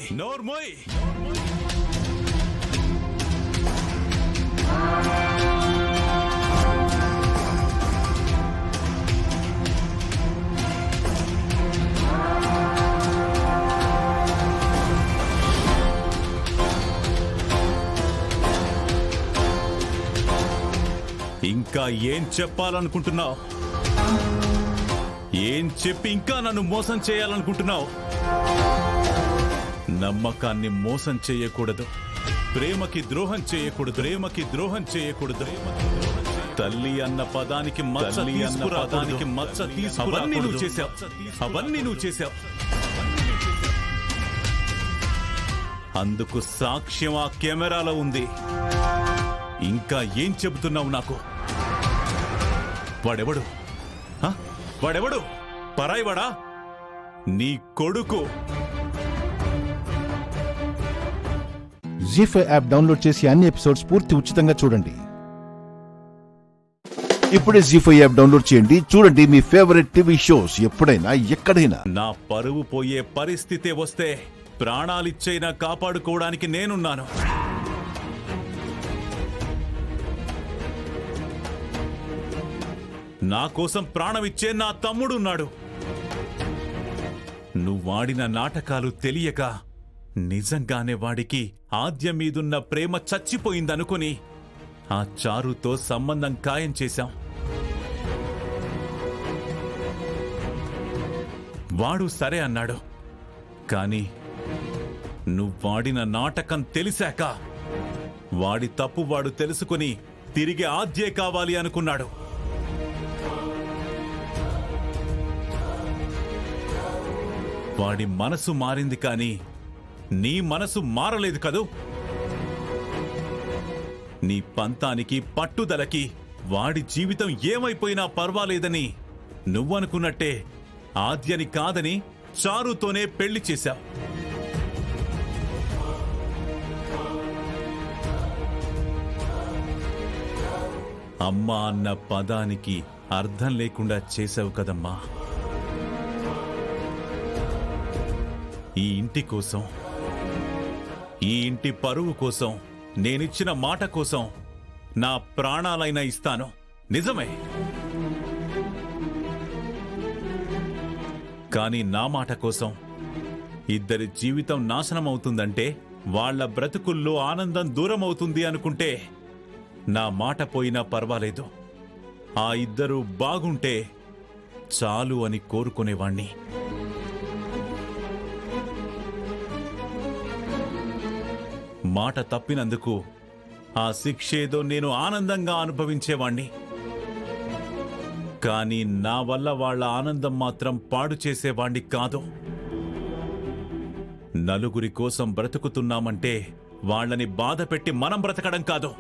ఇంకా ఏం చెప్పాలనుకుంటున్నావు? ఏం చెప్పి ఇంకా నన్ను మోసం చేయాలనుకుంటున్నావు? నమ్మకాన్ని మోసం చేయకూడదు, ప్రేమకి ద్రోహం చేయకూడదు. తల్లి అన్న పదానికి మచ్చ అవన్నీ నువ్వు చేశావు. అందుకు సాక్ష్యం ఆ కెమెరాలో ఉంది. ఇంకా ఏం చెబుతున్నావు నాకు? వాడెవడు? పరాయివాడా? నీ కొడుకు. జీ5 యాప్ డౌన్లోడ్ చేసి అన్ని ఎపిసోడ్స్ పూర్తి ఉచితంగా చూడండి. ఇప్పుడే జీ5 యాప్ డౌన్లోడ్ చేయండి. చూడండి మీ ఫేవరెట్ టీవీ షోస్ ఎప్పుడైనా ఎక్కడైనా. నా పరువు పోయే పరిస్థితి వస్తే ప్రాణాలిచ్చైనా కాపాడుకోవడానికి నేనున్నాను. నా కోసం ప్రాణమిచ్చే నా తమ్ముడున్నాడు. నువ్వాడిన నాటకాలు తెలియక నిజంగానే వాడికి ఆద్య మీదున్న ప్రేమ చచ్చిపోయిందనుకుని ఆ చారుతో సంబంధం ఖాయం చేశాం. వాడు సరే అన్నాడు. కాని నువ్వాడిన నాటకం తెలిసాక వాడి తప్పు వాడు తెలుసుకుని తిరిగి ఆద్యే కావాలి అనుకున్నాడు. వాడి మనసు మారింది కాని నీ మనసు మారలేదు కదూ. నీ పంతానికి పట్టుదలకి వాడి జీవితం ఏమైపోయినా పర్వాలేదని నువ్వనుకున్నట్టే ఆద్యని కాదని చారుతోనే పెళ్లి చేశావు. అమ్మా అన్న పదానికి అర్థం లేకుండా చేశావు కదమ్మా. ఈ ఇంటి కోసం, ఈ ఇంటి పరువు కోసం, నేనిచ్చిన మాట కోసం నా ప్రాణాలైనా ఇస్తాను. నిజమే. కాని నా మాట కోసం ఇద్దరి జీవితం నాశనమవుతుందంటే, వాళ్ల బ్రతుకుల్లో ఆనందం దూరమవుతుంది అనుకుంటే నా మాట పోయినా పర్వాలేదు. ఆ ఇద్దరూ బాగుంటే చాలు అని కోరుకునేవాణ్ణి. మాట తప్పినందుకు ఆ శిక్షేదో నేను ఆనందంగా అనుభవించేవాణ్ణి. కాని నా వల్ల వాళ్ల ఆనందం మాత్రం పాడు చేసేవాణ్ణి కాదు. నలుగురి కోసం బ్రతుకుతున్నామంటే వాళ్ళని బాధ పెట్టి మనం బ్రతకడం కాదు.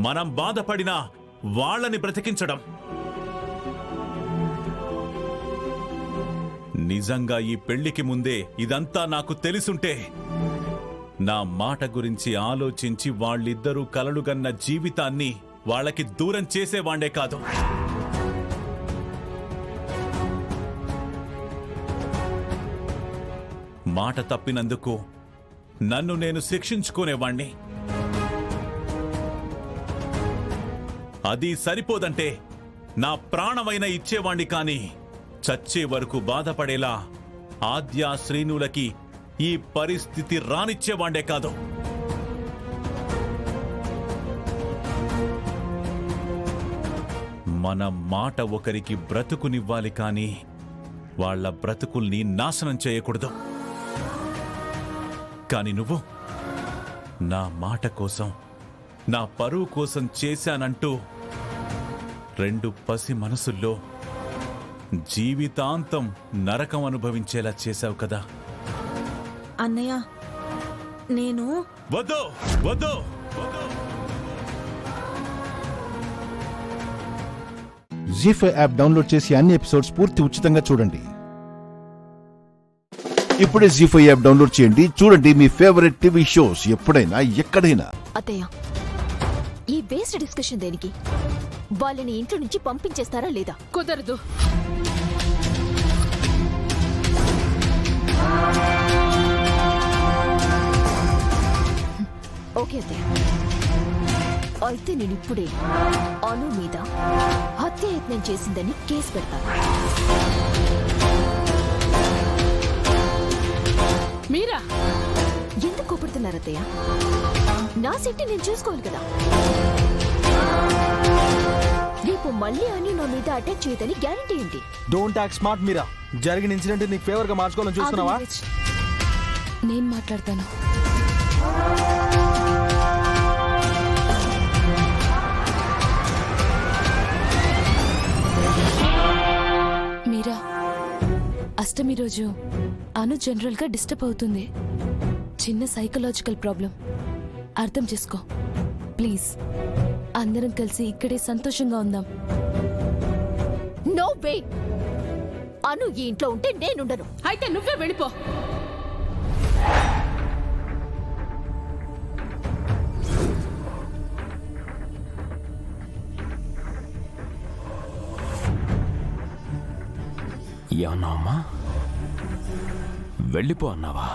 మనం బాధపడినా వాళ్ళని బ్రతికించడం. నిజంగా ఈ పెళ్లికి ముందే ఇదంతా నాకు తెలుసుంటే నా మాట గురించి ఆలోచించి వాళ్ళిద్దరూ కలలుగన్న జీవితాన్ని వాళ్ళకి దూరం చేసేవాళ్లే కాదు. మాట తప్పినందుకు నన్ను నేను శిక్షించుకునేవాణ్ణి. అది సరిపోదంటే నా ప్రాణమైనా ఇచ్చేవాణ్ణి. కాని చచ్చే వరకు బాధపడేలా ఆద్య శ్రీనులకి ఈ పరిస్థితి రానిచ్చేవాండే కాదు. మన మాట ఒకరికి బ్రతుకునివ్వాలి కాని వాళ్ళ బ్రతుకుల్ని నాశనం చేయకూడదు. కాని నువ్వు నా మాట కోసం, నా పరువు కోసం చేశానంటూ రెండు పసి మనసుల్లో జీవితాంతం నరకం అనుభవించేలా చేశావు కదా. అన్నయ్య, నేను వద్దు వద్దు. జీ5 యాప్ డౌన్లోడ్ చేసి అన్ని ఎపిసోడ్స్ పూర్తి ఉచితంగా చూడండి. ఇప్పుడే జీ5 యాప్ డౌన్లోడ్ చేయండి. చూడండి మీ ఫేవరెట్ టీవీ షోస్ ఎప్పుడైనా ఎక్కడైనా. అత్తయ్య, ఈ వేస్ట్ డిస్కషన్ దేనికి? వాళ్ళని ఇంట్లో నుంచి పంపించేస్తారా లేదా? కుదరదు. ఓకే అత్తయ్య, అయితే నేను ఇప్పుడే అను మీద హత్యాయత్నం చేసిందని కేసు పెడతాను. మీరా ఎందుకు కోపడుతున్నారు అత్తయ్య? నా సిట్టి నేను చూసుకోవాలి కదా. రేపు మళ్ళీ అని నా మీద అటాక్ చేయదని గ్యారంటీ ఏంటి? డోంట్ టాక్ స్మార్ట్ మీరా. జరిగిన ఇన్సిడెంట్ నీకు ఫేవర్ గా మార్చుకోవాలని చూస్తున్నావా? నేను మాట్లాడతాను. మీరా, అష్టమి రోజు అను జనరల్ గా డిస్టర్బ్ అవుతుంది. చిన్న సైకలాజికల్ ప్రాబ్లం, అర్థం చేసుకో ప్లీజ్. అందరం కలిసి ఇక్కడే సంతోషంగా ఉందాం. No way. అను ఈ ఇంట్లో ఉంటే నేనుండను. అయితే నువ్వే వెళ్ళిపో. ఏమన్నావమ్మా? వెళ్ళిపో అన్నావా?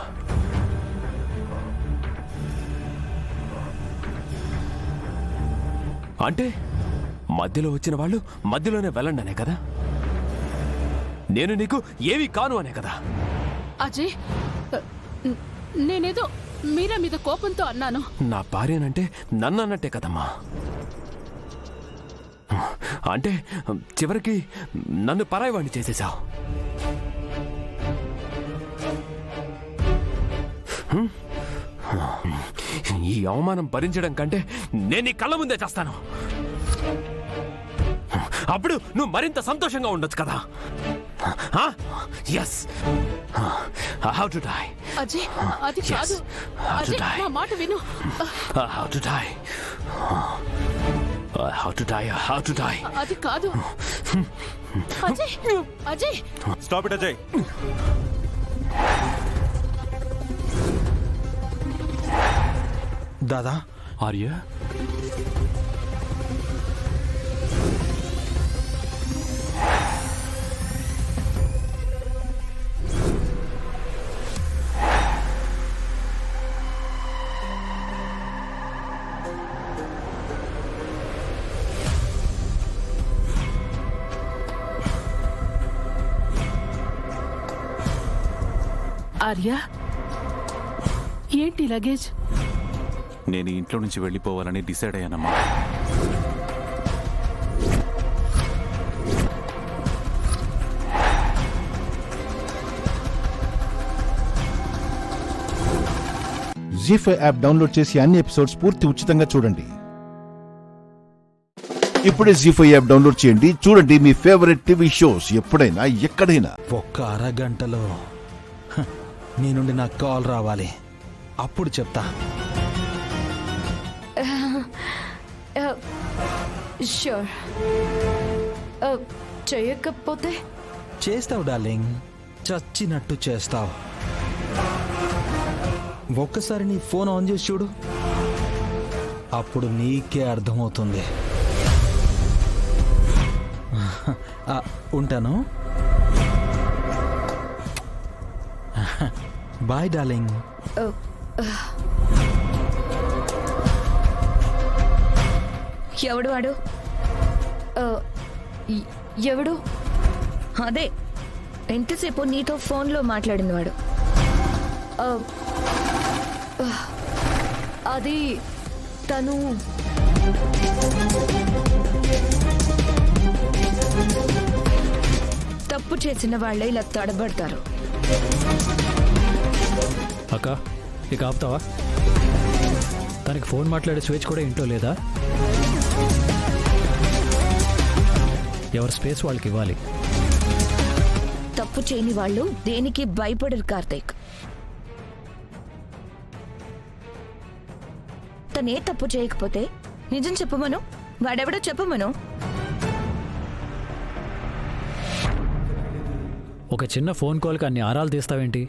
అంటే మధ్యలో వచ్చిన వాళ్ళు మధ్యలోనే వెళ్ళండి అనే కదా? నేను నీకు ఏమీ కాను అనే కదా? అజయ్, నేనేదో మీరా మీద కోపంతో అన్నాను. నా భార్యనంటే నన్ను అన్నట్టే కదమ్మా. అంటే చివరికి నన్ను పరాయివాణ్ణి చేసేశావు. ఈ అవమానం భరించడం కంటే నేను నీ కళ్ళ ముందే చేస్తాను. అప్పుడు నువ్వు మరింత సంతోషంగా ఉండొచ్చు కదా. Yes, how to die. Ajay, అది కాదు. అజయ్, నా మాట విను. How to die. How to die. How to die. అది కాదు. Ajay, Ajay, stop it Ajay. దాదా, ఆర్య, ఆర్య, ఏంటి లగేజ్? నేను ఇంట్లో నుంచి వెళ్ళిపోవాలని డిసైడ్ అయ్యానమ్మా. జీ5 యాప్ డౌన్లోడ్ చేసి అన్ని ఎపిసోడ్స్ పూర్తి ఉచితంగా చూడండి. ఇప్పుడే జీ5 యాప్ డౌన్లోడ్ చేయండి. చూడండి మీ ఫేవరెట్ టీవీ షోస్ ఎప్పుడైనా ఎక్కడైనా. ఒక్క అరగంటలో నీ నుండి నాకు కాల్ రావాలి, అప్పుడు చెప్తా. షూర్. చేయకపోతే చేస్తావు డార్లింగ్, చచ్చినట్టు చేస్తావు. ఒక్కసారి నీ ఫోన్ ఆన్ చేసి చూడు, అప్పుడు నీకే అర్థమవుతుంది. ఉంటాను. Bye darling. ఎవడు వాడు? ఎవడు? అదే ఎంతసేపు నీతో ఫోన్లో మాట్లాడింది వాడు. అది తను తప్పు చేసిన వాళ్ళే ఇలా తడబడతారు. అక్క, ఇక ఆపుతావా? తనకి ఫోన్ మాట్లాడే స్విచ్ కూడా ఇంట్లో లేదా? ఎవరి స్పేస్ వాళ్ళకి ఇవ్వాలి. తప్పు చేయని వాళ్ళు దేనికి భయపడరు కార్తీక్. తనే తప్పు చేయకపోతే నిజం చెప్పమను, వాడెవడో చెప్పమను. ఒక చిన్న ఫోన్ కాల్కి అన్ని ఆరాలు తీస్తావేంటి?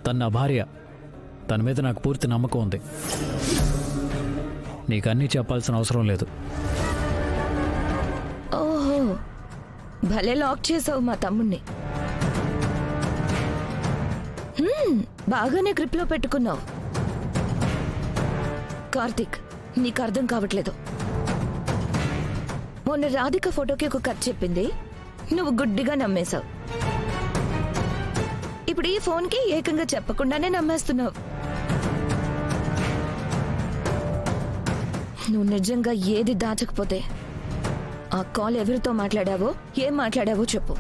తన నా భార్య, తన మీద నాకు పూర్తి నమ్మకం ఉంది. నీకన్నీ చెప్పాల్సిన అవసరం లేదు. ఓహో, భలే లాక్ చేసావు మా తమ్ముణ్ణి. బాగానే గ్రిప్లో పెట్టుకున్నావు. కార్తీక్, నీకు అర్థం కావట్లేదు. మొన్న రాధిక ఫోటోకి ఒక కథ చెప్పింది, నువ్వు గుడ్డిగా నమ్మేశావు. ఇప్పుడు ఈ ఫోన్కి ఏకంగా చెప్పకుండానే నమ్మేస్తున్నావు. నువ్వు నిజంగా ఏది దాచకపోతే ఆ కాల్ ఎవరితో మాట్లాడావో, ఏం మాట్లాడావో చెప్పు.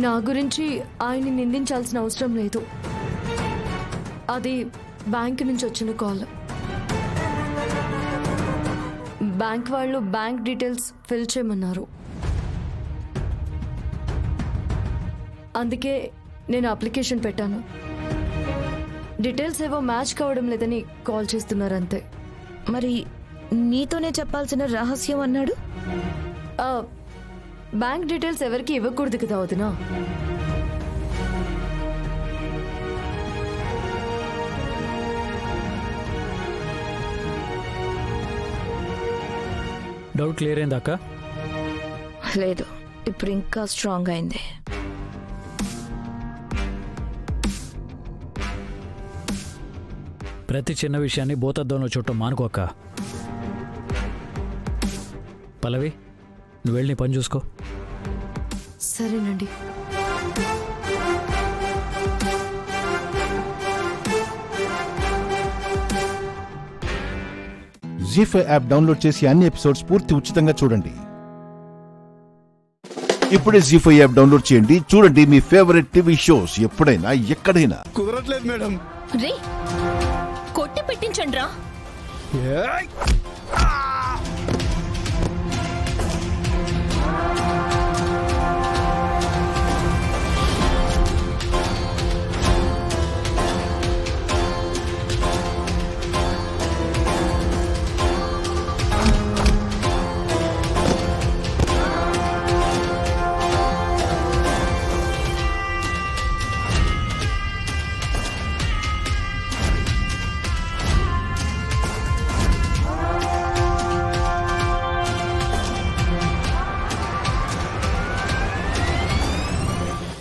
నా గురించి ఆయన్ని నిందించాల్సిన అవసరం లేదు. అది బ్యాంక్ నుంచి వచ్చిన కాల్. బ్యాంక్ వాళ్ళు బ్యాంక్ డీటెయిల్స్ ఫిల్ చేయమన్నారు. అందుకే నేను అప్లికేషన్ పెట్టాను. డీటెయిల్స్ ఏవో మ్యాచ్ కావడం లేదని కాల్ చేస్తున్నారు అంతే. మరి నీతోనే చెప్పాల్సిన రహస్యం అన్నాడు. బ్యాంక్ డీటెయిల్స్ ఎవరికి ఇవ్వకూడదు కదా వదినా. డౌట్ క్లియర్ అయింది అక్క? లేదు, ఇప్పుడు ఇంకా స్ట్రాంగ్ అయింది. ప్రతి చిన్న విషయాన్ని భూతద్దంలో చూడటం మానుకోక. పల్లవి, నువ్వు వెళ్ళి నీ పని చూసుకో. సరేనండి. జీ5 యాప్ డౌన్లోడ్ చేసి అన్ని ఎపిసోడ్స్ పూర్తి ఉచితంగా చూడండి. ఇప్పుడే జీ5 యాప్ డౌన్లోడ్ చేయండి, చూడండి మీ ఫేవరెట్ టీవీ షోస్ ఎప్పుడైనా ఎక్కడైనా. కుదరట్లేదు మేడం. రే కొట్టి పెట్టించండి రా.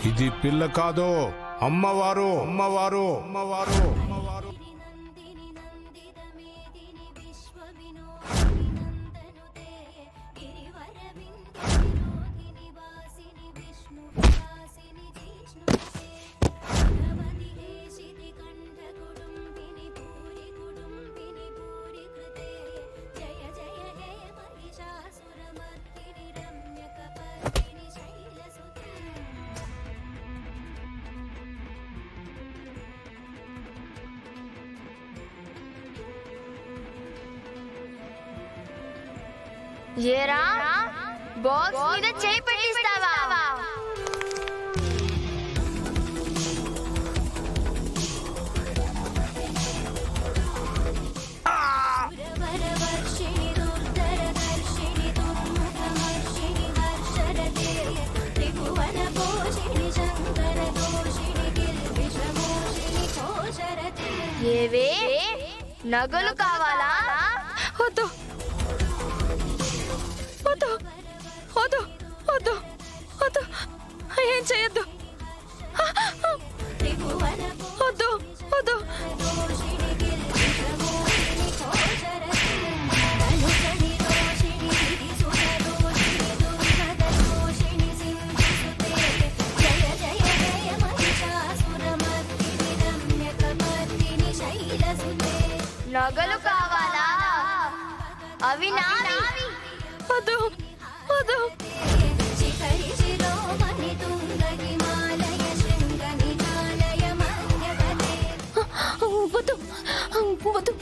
ఇది పిల్ల కాదు, అమ్మవారు అమ్మవారు అమ్మవారు అమ్మవారు. ఏరా బాక్స్ మీద చేయి పెట్టిస్తావా? ఏవే నగలు కావాలా? వద్దు వద్దు వద్దు వద్దు వద్దు, ఏం చేయొద్దు. వద్దు వద్దు. నగలు కావాలా? అవి నావి. వద్దు వద్దు. వద్దు వద్దు వద్దు. వద్దు.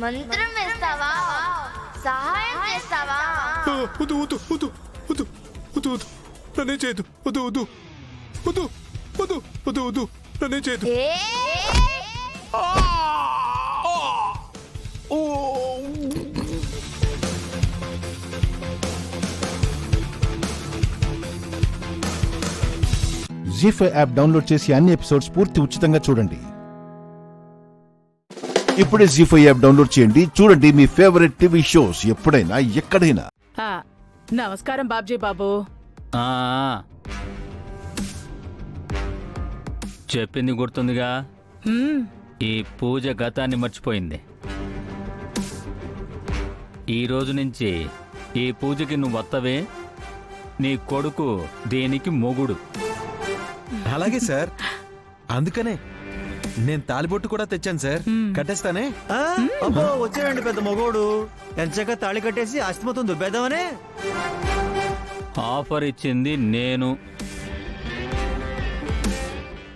మంత్రం వేస్తావా? సహాయం చేస్తావా? వద్దు వద్దు వద్దు వద్దు వద్దు వద్దు, నన్నే చేయదు. వద్దు వద్దు వద్దు వద్దు వద్దు వద్దు, నన్నే చేయదు. జీ5 యాప్ డౌన్లోడ్ చేసి అన్ని ఎపిసోడ్స్ పూర్తి ఉచితంగా చూడండి. ఇప్పుడే జీ5 యాప్ డౌన్లోడ్ చేయండి, చూడండి మీ ఫేవరెట్ టీవీ షోస్ ఎప్పుడైనా ఎక్కడైనా. నమస్కారం బాబ్జీ బాబు. చెప్పింది గుర్తుందిగా? ఈ పూజ గతాన్ని మర్చిపోయింది. ఈ రోజు నుంచి ఈ పూజకి నువ్వు వత్తవే, నీ కొడుకు దేనికి మొగుడు. అలాగే సార్, అందుకనే నేను తాలిబొట్టు కూడా తెచ్చాను సార్. కట్టేస్తానే. అబ్బో వచ్చాడండి పెద్ద మగోడు. ఎంచక్క తాళి కట్టేసి ఆస్తి మొత్తం దుబ్బేద్దామనే. ఆఫర్ ఇచ్చింది నేను.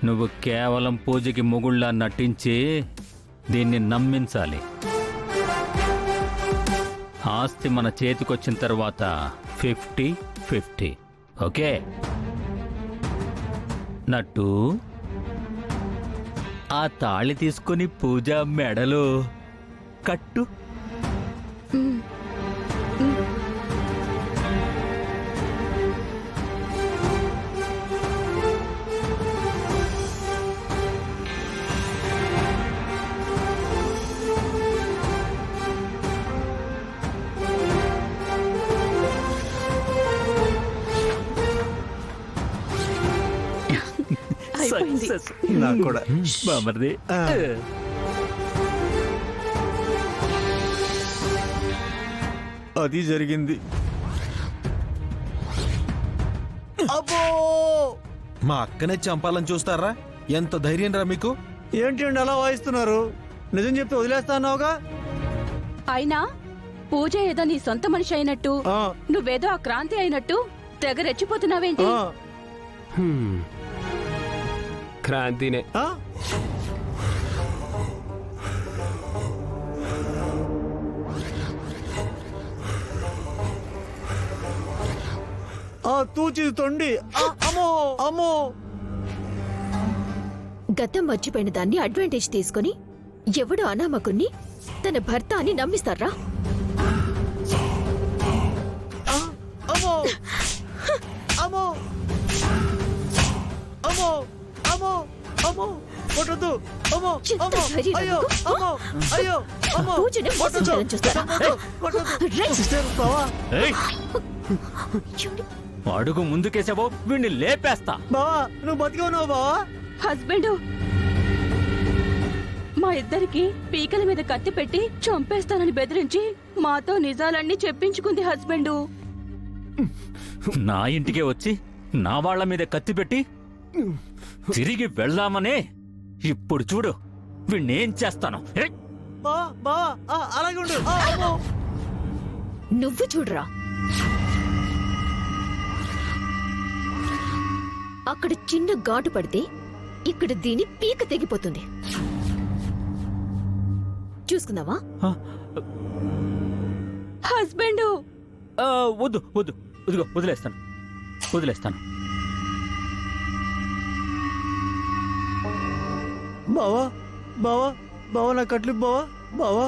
నువ్వు కేవలం పూజకి మొగుళ్ళ నటించి దీన్ని నమ్మించాలి. ఆస్తి మన చేతికొచ్చిన తర్వాత 50-50. ఓకే? నట్టు ఆ తాళి తీసుకుని పూజ మెడలో కట్టు. అయిపోయింది. నాకు కూడా బామర్ది. అది జరిగింది. అబ్బో మా అక్కనే చంపాలని చూస్తారా? ఎంత ధైర్యం రా మీకు? ఏంటండి అలా వాయిస్తున్నారు? నిజం చెప్తే వదిలేస్తాన్నావుగా. అయినా పూజ ఏదో నీ సొంత మనిషి అయినట్టు, నువ్వేదో ఆ క్రాంతి అయినట్టు తెగ రెచ్చిపోతున్నావేంటి? క్రాంతినే. తూచిది తొండి. అమ్మో అమ్మో. గతం మర్చిపోయిన దాన్ని అడ్వాంటేజ్ తీసుకుని ఎవడు అనామకుణ్ణి తన భర్త అని నమ్మిస్తారా? అమ్మో అమ్మో అమ్మో అమ్మో అమ్మో కొట్టొద్దు. అమ్మో అమ్మో అయ్యో అమ్మో అయ్యో అమ్మో. పూజని మోసం చేయాలని చూస్తారా? సిస్టర్ బావా, అడుగు ముందుకేసావో వీణ్ణి లేపేస్తా. బావా నువ్వు బతికే ఉన్నావు బావా. హస్బెండ్, మా ఇద్దరికి పీకల మీద కత్తి పెట్టి చంపేస్తానని బెదిరించి మాతో నిజాలన్నీ చెప్పించుకుంది హస్బెండు. నా ఇంటికే వచ్చి నా వాళ్ళ మీద కత్తి పెట్టి తిరిగి వెళ్దామనే. ఇప్పుడు చూడు వీణ్ణేం చేస్తాను. బావా బావా అలాగే ఉండు. అమ్మో. నువ్వు చూడరా, అక్కడ చిన్న ఘాటు పడితే ఇక్కడ దీని పీక తెగిపోతుంది. చూసుకుందావా? హస్బెండ్ వద్దు వద్దు, ఇదిగో వదిలేస్తాను వదిలేస్తాను. బావా బావా బావా నా కట్లు బావా బావా.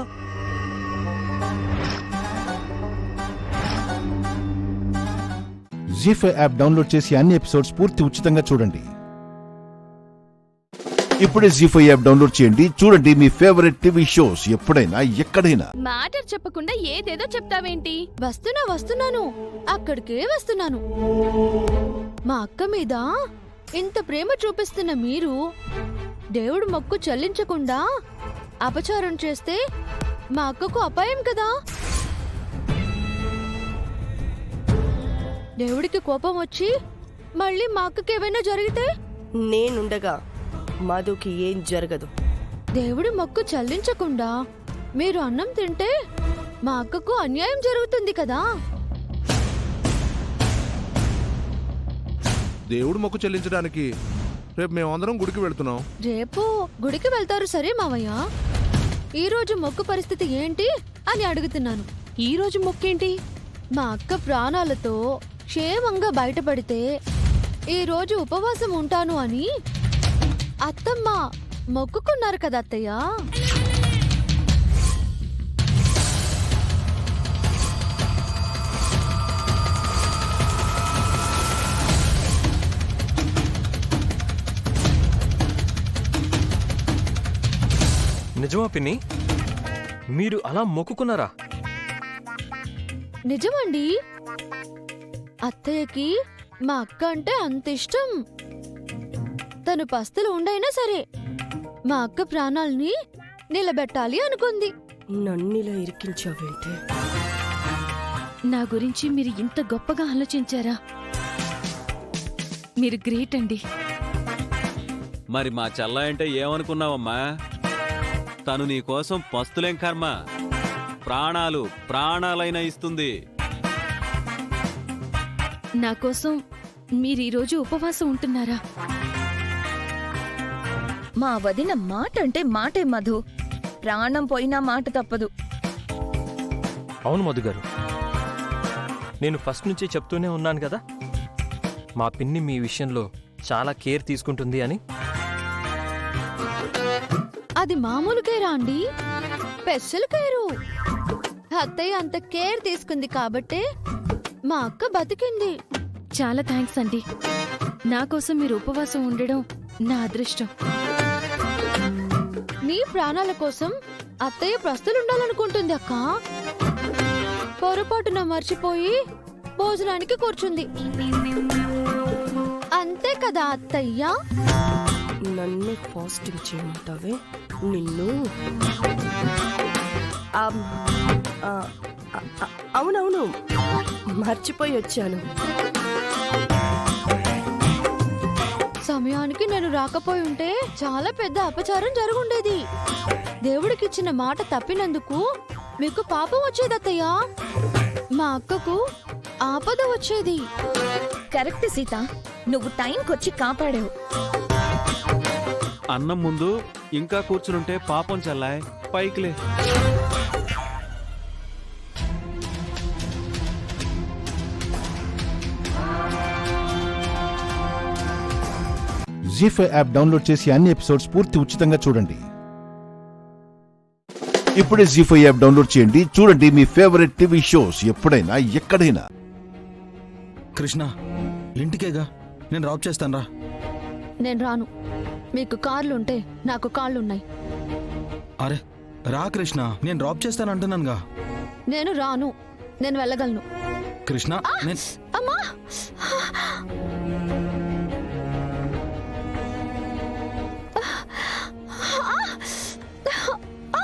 జీ5 యాప్ డౌన్లోడ్ చేసి అన్ని ఎపిసోడ్స్ పూర్తి ఉచితంగా చూడండి. ఇప్పుడే జీ5 యాప్ డౌన్లోడ్ చేయండి. చూడండి మీ ఫేవరెట్ టీవీ షోస్ ఎప్పుడైనా ఎక్కడైనా. మ్యాటర్ చెప్పకుండా ఏదేదో చెప్తావేంటి? వస్తున్నాను, అక్కడికే వస్తున్నాను. మా అక్క మీద ఇంత ప్రేమ చూపిస్తున్న మీరు దేవుడు మొక్కు చెల్లించకుండా అపచారం చేస్తే మా అక్కకు అపాయం కదా. దేవుడికి కోపం వచ్చి మళ్ళీ మా అక్కకి ఏమైనా జరిగితే? నేనుండగా మధుకి ఏం జరగదు. దేవుడి మొక్కు చెల్లించకుండా మీరు అన్నం తింటే మా అక్కకు అన్యాయం జరుగుతుంది కదా. దేవుడు మొక్కు చెల్లించడానికి రేపు మేమందరం గుడికి వెళ్తున్నాం. రేపు గుడికి వెళ్తారు సరే మావయ్య. ఈ రోజు మొక్కు పరిస్థితి ఏంటి అని అడుగుతున్నాను. ఈ రోజు మొక్కేంటి? మా అక్క ప్రాణాలతో క్షేమంగా బయటపడితే ఈ రోజు ఉపవాసం ఉంటాను అని అత్తమ్మ మొక్కుకున్నారు కదా అత్తయ్య. నిజమా పిన్ని? మీరు అలా మొక్కుకున్నారా? నిజమండి. అత్తయ్యకి మా అక్క అంటే అంత ఇష్టం. తను పస్తులు ఉండైనా సరే మా అక్క ప్రాణాల్ని నిలబెట్టాలి అనుకుంది. నన్నిలా ఇరికించావేంటి? నా గురించి మీరు ఇంత గొప్పగా ఆలోచించారా? మీరు గ్రేట్ అండి. మరి మా చెల్ల అంటే ఏమనుకున్నావమ్మా? తను నీకోసం పస్తులేం కర్మ, ప్రాణాలైనా ఇస్తుంది. నా కోసం మీరు ఈరోజు ఉపవాసం ఉంటున్నారా? మా వదిన మాట అంటే మాటే మధు. ప్రాణం పోయినా మాట తప్పదు. అవును మధు గారు, నేను ఫస్ట్ నుంచి చెప్తూనే ఉన్నాను కదా, మా పిన్ని మీ విషయంలో చాలా కేర్ తీసుకుంటుంది అని. అది మామూలు కేరా అండి, స్పెషల్ కేరు. అత్తయ్య అంత కేర్ తీసుకుంది కాబట్టే మా అక్క బతికింది. చాలా థ్యాంక్స్ అండి. నా కోసం మీరు ఉపవాసం ఉండడం నా అదృష్టం. నీ ప్రాణాల కోసం అత్తయ్య ప్రస్తులుండాలనుకుంటుంది అక్క. పొరపాటున మర్చిపోయి భోజనానికి కూర్చుంది. అంతే కదా అత్తయ్య? నన్ను ఫాస్టింగ్ చేయమంటావే నిన్ను. అవునవును, మర్చిపోయి వచ్చాను. సమయానికి నేను రాకపోయి ఉంటే చాలా పెద్ద అపచారం జరుగుండేది. దేవుడికిచ్చిన మాట తప్పినందుకు మీకు పాపం వచ్చేది అత్తయ్య. మా అక్కకు ఆపద వచ్చేది. కరెక్ట్ సీత, నువ్వు టైంకొచ్చి కాపాడావు. అన్నం ముందు ఇంకా కూర్చునుంటే పాపం చెల్లాయ్. పైకిలే. జీ5 యాప్ డౌన్లోడ్ చేసి అన్ని ఎపిసోడ్స్ పూర్తి ఉచితంగా చూడండి. ఇప్పుడే జీ5 యాప్ డౌన్లోడ్ చేయండి. చూడండి మీ ఫేవరెట్ టీవీ షోస్ ఎప్పుడైనా ఎక్కడైనా. కృష్ణ, ఇంటికేగా, నేను డ్రాప్ చేస్తాను రా. నేను రాను. మీకు కార్లుంటే నాకు కాళ్ళున్నాయి. అరే రా కృష్ణ, నేను డ్రాప్ చేస్తాను అంటున్నానుగా. నేను రాను. నేను వెళ్ళగలను. కృష్ణ, నేను అమ్మా,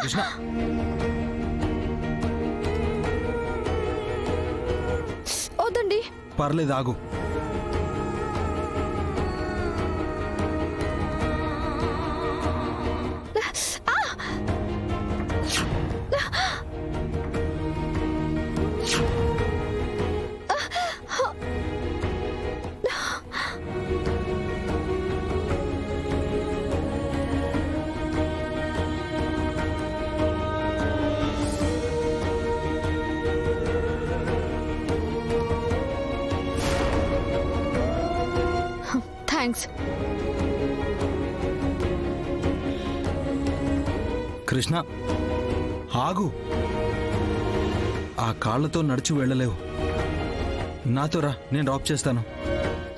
కృష్ణ, వద్దండి. పర్లేదు ఆగు. థ్యాంక్స్. కృష్ణ ఆగు. ఆ కాళ్లతో నడిచి వెళ్ళలేవు. నాతో రా, నేను డ్రాప్ చేస్తాను.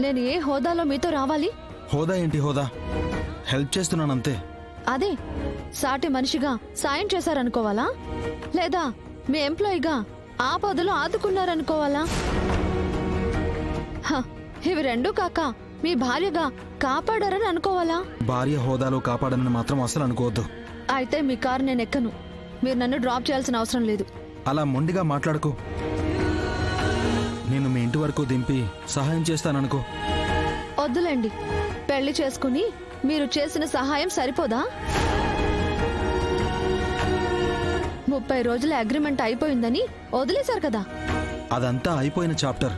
నేను ఏ హోదాలో మీతో రావాలి? హోదా ఏంటి హోదా? హెల్ప్ చేస్తున్నానంతే. అదే సాటి మనిషిగా సాయం చేశారనుకోవాలా, లేదా మీ ఎంప్లాయీగా ఆపదలో ఆదుకున్నారనుకోవాలా? ఇవి రెండూ కాక మీ భార్యగా కాపాడారని అనుకోవాలా? భార్య హోదాలో కాపాడనని మాత్రం అసలు అనుకోవద్దు. అయితే మీ కారు నేను ఎక్కను. మీరు నన్ను డ్రాప్ చేయాల్సిన అవసరం లేదు. అలా మొండిగా మాట్లాడుకో. నేను మీ ఇంటి వరకు దింపి సహాయం చేస్తాననుకో. వద్దులేండి. పెళ్లి చేసుకుని మీరు చేసిన సహాయం సరిపోదా? 30 రోజుల అగ్రిమెంట్ అయిపోయిందని వదిలేశారు కదా. అదంతా అయిపోయిన చాప్టర్.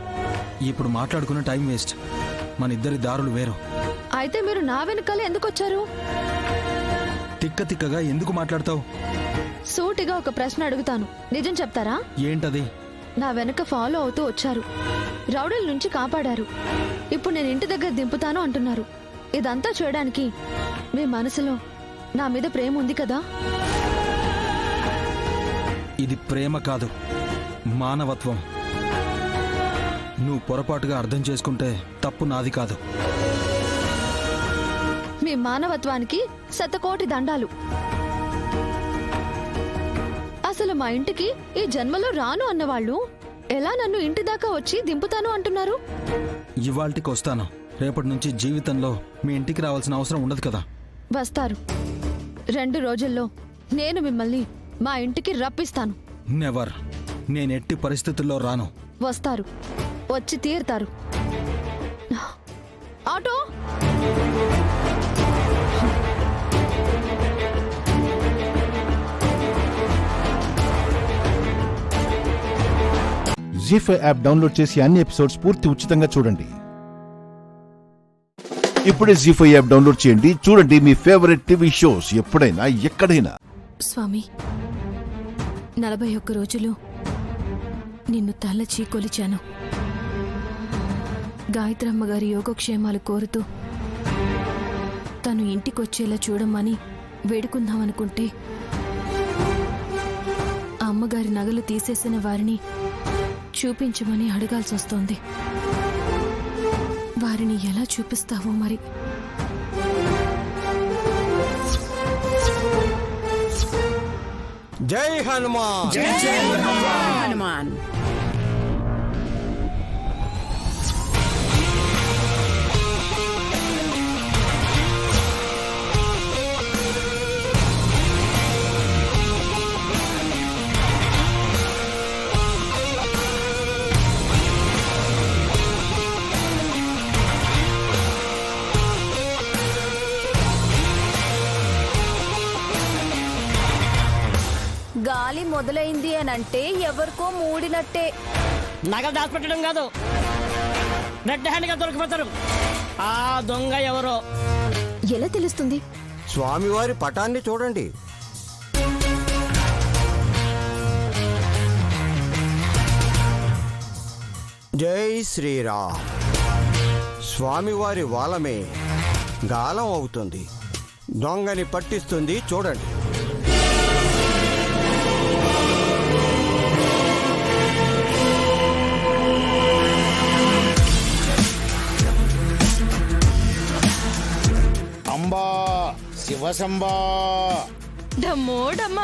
ఇప్పుడు మాట్లాడుకున్న టైం వేస్ట్. మన ఇద్దరి దారులు వేరు. అయితే మీరు నా వెనకాలే ఎందుకు వచ్చారు? తిక్క తిక్కగా ఎందుకు మాట్లాడతావు? సూటిగా ఒక ప్రశ్న అడుగుతాను, నిజం చెప్తారా? ఏంటది? నా వెనక ఫాలో అవుతూ వచ్చారు, రౌడీల నుంచి కాపాడారు. ఇప్పుడు నేను ఇంటి దగ్గర దింపుతాను అంటున్నారు. ఇదంతా చేయడానికి మీ మనసులో నా మీద ప్రేమ ఉంది కదా? ఇది ప్రేమ కాదు, మానవత్వం. నువ్వు పొరపాటుగా అర్థం చేసుకుంటే తప్పు నాది కాదు. మీ మానవత్వానికి శతకోటి దండాలు. అసలు మా ఇంటికి ఈ జన్మలో రాను అన్నవాళ్ళు ఎలా నన్ను ఇంటి దాకా వచ్చి దింపుతాను అంటున్నారు? ఇవాల్టికి వస్తాను. రేపటి నుంచి జీవితంలో మీ ఇంటికి రావాల్సిన అవసరం ఉండదు కదా. వస్తారు. 2 రోజుల్లో నేను మిమ్మల్ని మా ఇంటికి రప్పిస్తాను. నెవర్. నేనెట్టి పరిస్థితుల్లో రాను. వస్తారు, వచ్చి తీరుతారు. ఆటో! జీ5 యాప్ డౌన్లోడ్ చేసి అన్ని ఎపిసోడ్స్ పూర్తి ఉచితంగా చూడండి. ఇప్పుడే జీ5 యాప్ డౌన్లోడ్ చేయండి. చూడండి మీ ఫేవరెట్ టీవీ షోస్ ఎప్పుడైనా ఎక్కడైనా. స్వామి, 41 రోజులు నిన్ను తలచి కొలిచాను. గాయత్రమ్మ గారి యోగక్షేమాలు కోరుతూ తను ఇంటికొచ్చేలా చూడమని వేడుకుందామనుకుంటే ఆ అమ్మగారి నగలు తీసేసిన వారిని చూపించమని అడగాల్సి వస్తోంది. వారిని ఎలా చూపిస్తావో మరి. జై హనుమాన్. జై హనుమాన్. గాలి మొదలైంది అని అంటే ఎవరికో మూడినట్టే. నగలు దాచిపెట్టడం కాదు, రెడ్ హ్యాండ్ గా దొరికిపోతారు. ఆ దొంగ ఎవరో ఎలా తెలుస్తుంది? స్వామివారి పటాన్ని చూడండి. జై శ్రీరామ్. స్వామివారి వాలమే గాలం అవుతుంది, దొంగని పట్టిస్తుంది చూడండి. అంబా శివశంబా. డమ్మో డమ్మ.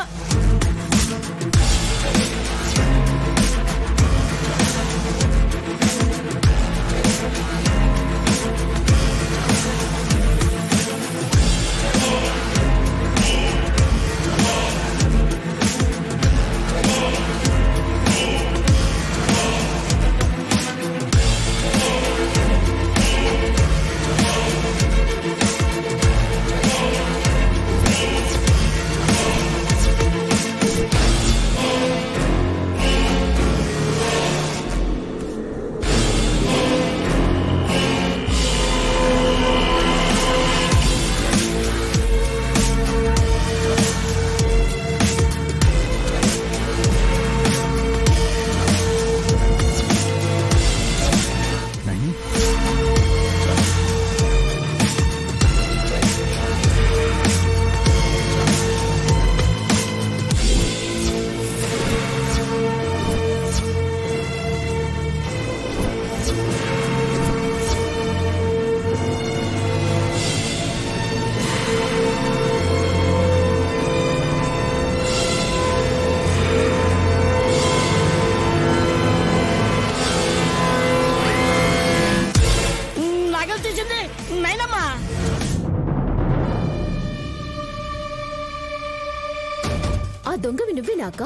ఆ దొంగవి నువ్వేనాక?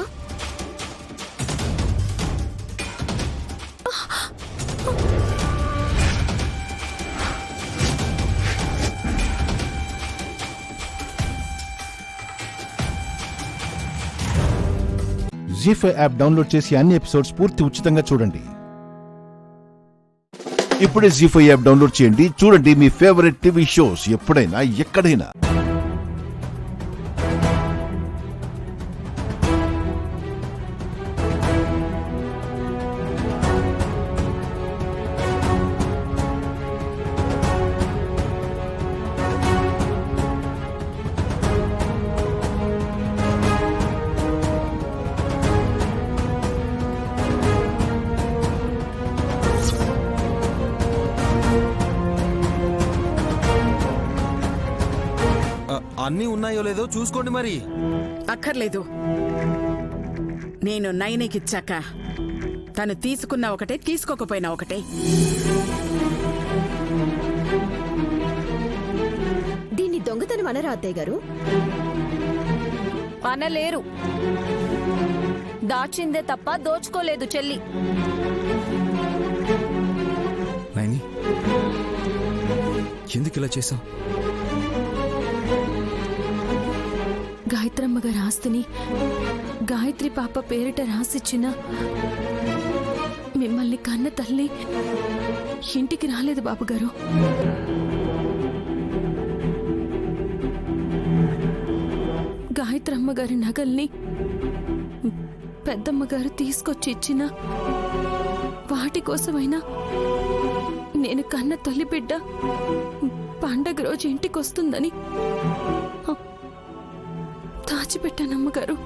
జీ5 యాప్ డౌన్లోడ్ చేసి అన్ని ఎపిసోడ్స్ పూర్తి ఉచితంగా చూడండి. ఇప్పుడే జీ5 యాప్ డౌన్లోడ్ చేయండి. చూడండి మీ ఫేవరెట్ టీవీ షోస్ ఎప్పుడైనా ఎక్కడైనా. అన్నీ ఉన్నాయో లేదో చూసుకోండి మరి. అక్కర్లేదు, నేను నయనికిచ్చాక తను తీసుకున్న ఒకటే, తీసుకోకపోయినా ఒకటే. దీన్ని దొంగతనం అనరా అత్తయ్య గారు? అనలేరు. దాచిందే తప్ప దోచుకోలేదు చెల్లి. నైని, ఎందుకు ఇలా చేసావు? గాయత్రమ్మ గారి ఆస్తిని గాయత్రి పాప పేరిట రాసిచ్చిన మిమ్మల్ని కన్న తల్లి ఇంటికి రాలేదు బాబుగారు. గాయత్రమ్మ గారి నగల్ని పెద్దమ్మగారు తీసుకొచ్చి ఇచ్చిన వాటి కోసమైనా నేను కన్న తల్లి బిడ్డ పండగ రోజు ఇంటికి వస్తుందని దాచిపెట్టాను అమ్మగారు.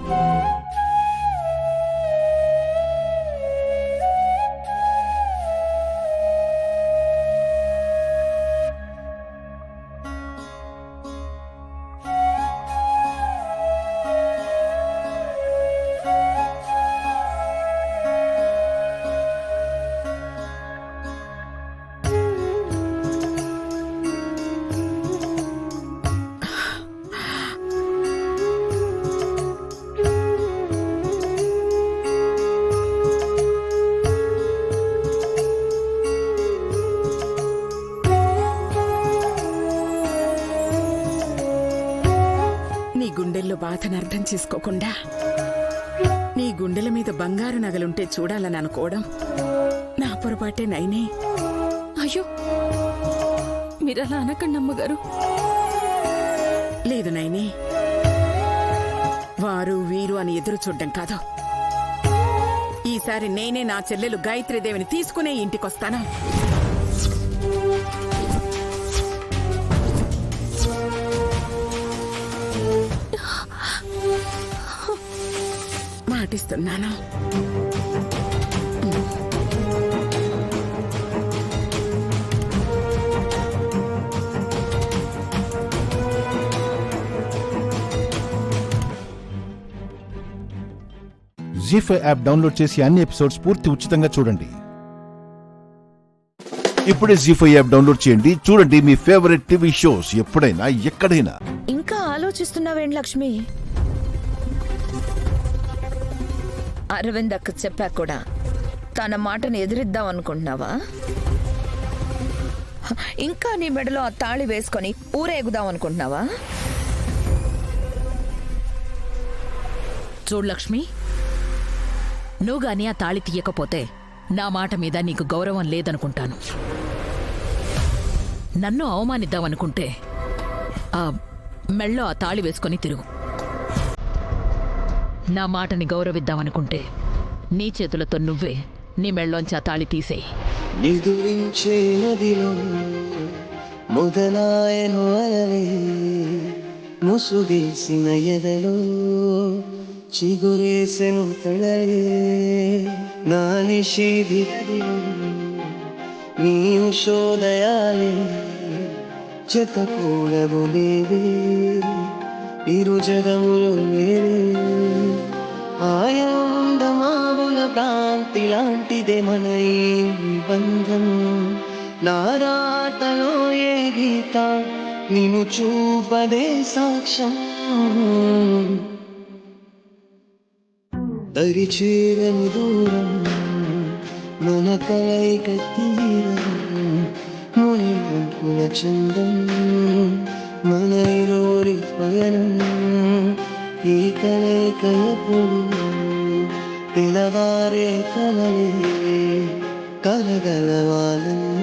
నీ గుండెల్లో బాధను అర్థం చేసుకోకుండా నీ గుండెల మీద బంగారు నగలుంటే చూడాలని అనుకోవడం నా పొరపాటే నైనే. అయ్యో, మీరలా అనకండి అమ్మగారు. లేదు నైనే, వారు వీరు అని ఎదురు చూడ్డం కాదు. ఈసారి నేనే నా చెల్లెలు గాయత్రీదేవిని తీసుకునే ఇంటికొస్తాను. మాటిస్తున్నాను. జీ5 యాప్ డౌన్లోడ్ చేసి అన్ని ఎపిసోడ్స్ పూర్తి ఉచితంగా చూడండి. ఇప్పుడే జీ5 యాప్ డౌన్లోడ్ చేయండి. చూడండి మీ ఫేవరెట్ టీవీ షోస్ ఎప్పుడైనా ఎక్కడైనా. ఇంకా ఆలోచిస్తున్నావేంటి లక్ష్మి? అరవింద్ అక్క చెప్పా కూడా తన మాటను ఎదిరిద్దాం అనుకుంటున్నావా? ఇంకా నీ మెడలో ఆ తాళి వేసుకొని ఊరేగుదాం అనుకుంటున్నావా? చూడు లక్ష్మి, నువ్వు గాని ఆ తాళి తీయకపోతే నా మాట మీద నీకు గౌరవం లేదనుకుంటాను. నన్ను అవమానిద్దామనుకుంటే ఆ మెళ్ళో ఆ తాళి వేసుకొని తిరుగు. నా మాటని గౌరవిద్దామనుకుంటే నీ చేతులతో నువ్వే నీ మెళ్ళోంచి ఆ తాళి తీసేయి. నిదురించే నదిలో మొదలాయను అలలే, ముసుగేసిన ఎదలో చిగురేసెను తళలే. నా నిషేధిలో నీ ఉషోదయాలే చెతకూడబులేవే, ఇరు జగములు వేరే. ఆయందమావుల ప్రాంతి లాంటిదే మన ఈ బంధం. నారాటలో ఏ గీత నిన్ను చూపదే సాక్ష్యం. తరిచేరని దూరం మన కలయిక తీరం. ముని ముక్కుల చందం మన ఇరువురి పయనం. ఈ కలయిక ఎప్పుడు తెలవారే కలలే కలగలవాలన్నా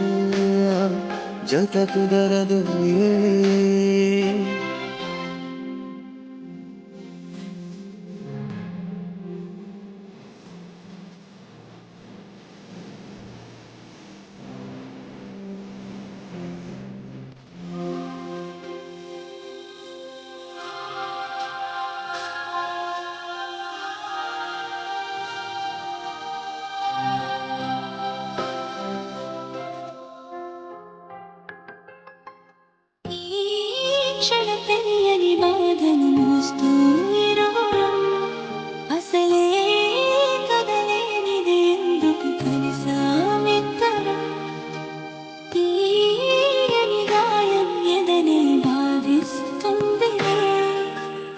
జత కుదరదు. తెలియని బాధను మోస్తూ అసలే కదలేనిది ఎందుకు కలిసామిద్దరం. తీయని గాయం ఎదనే బాధిస్తుంది.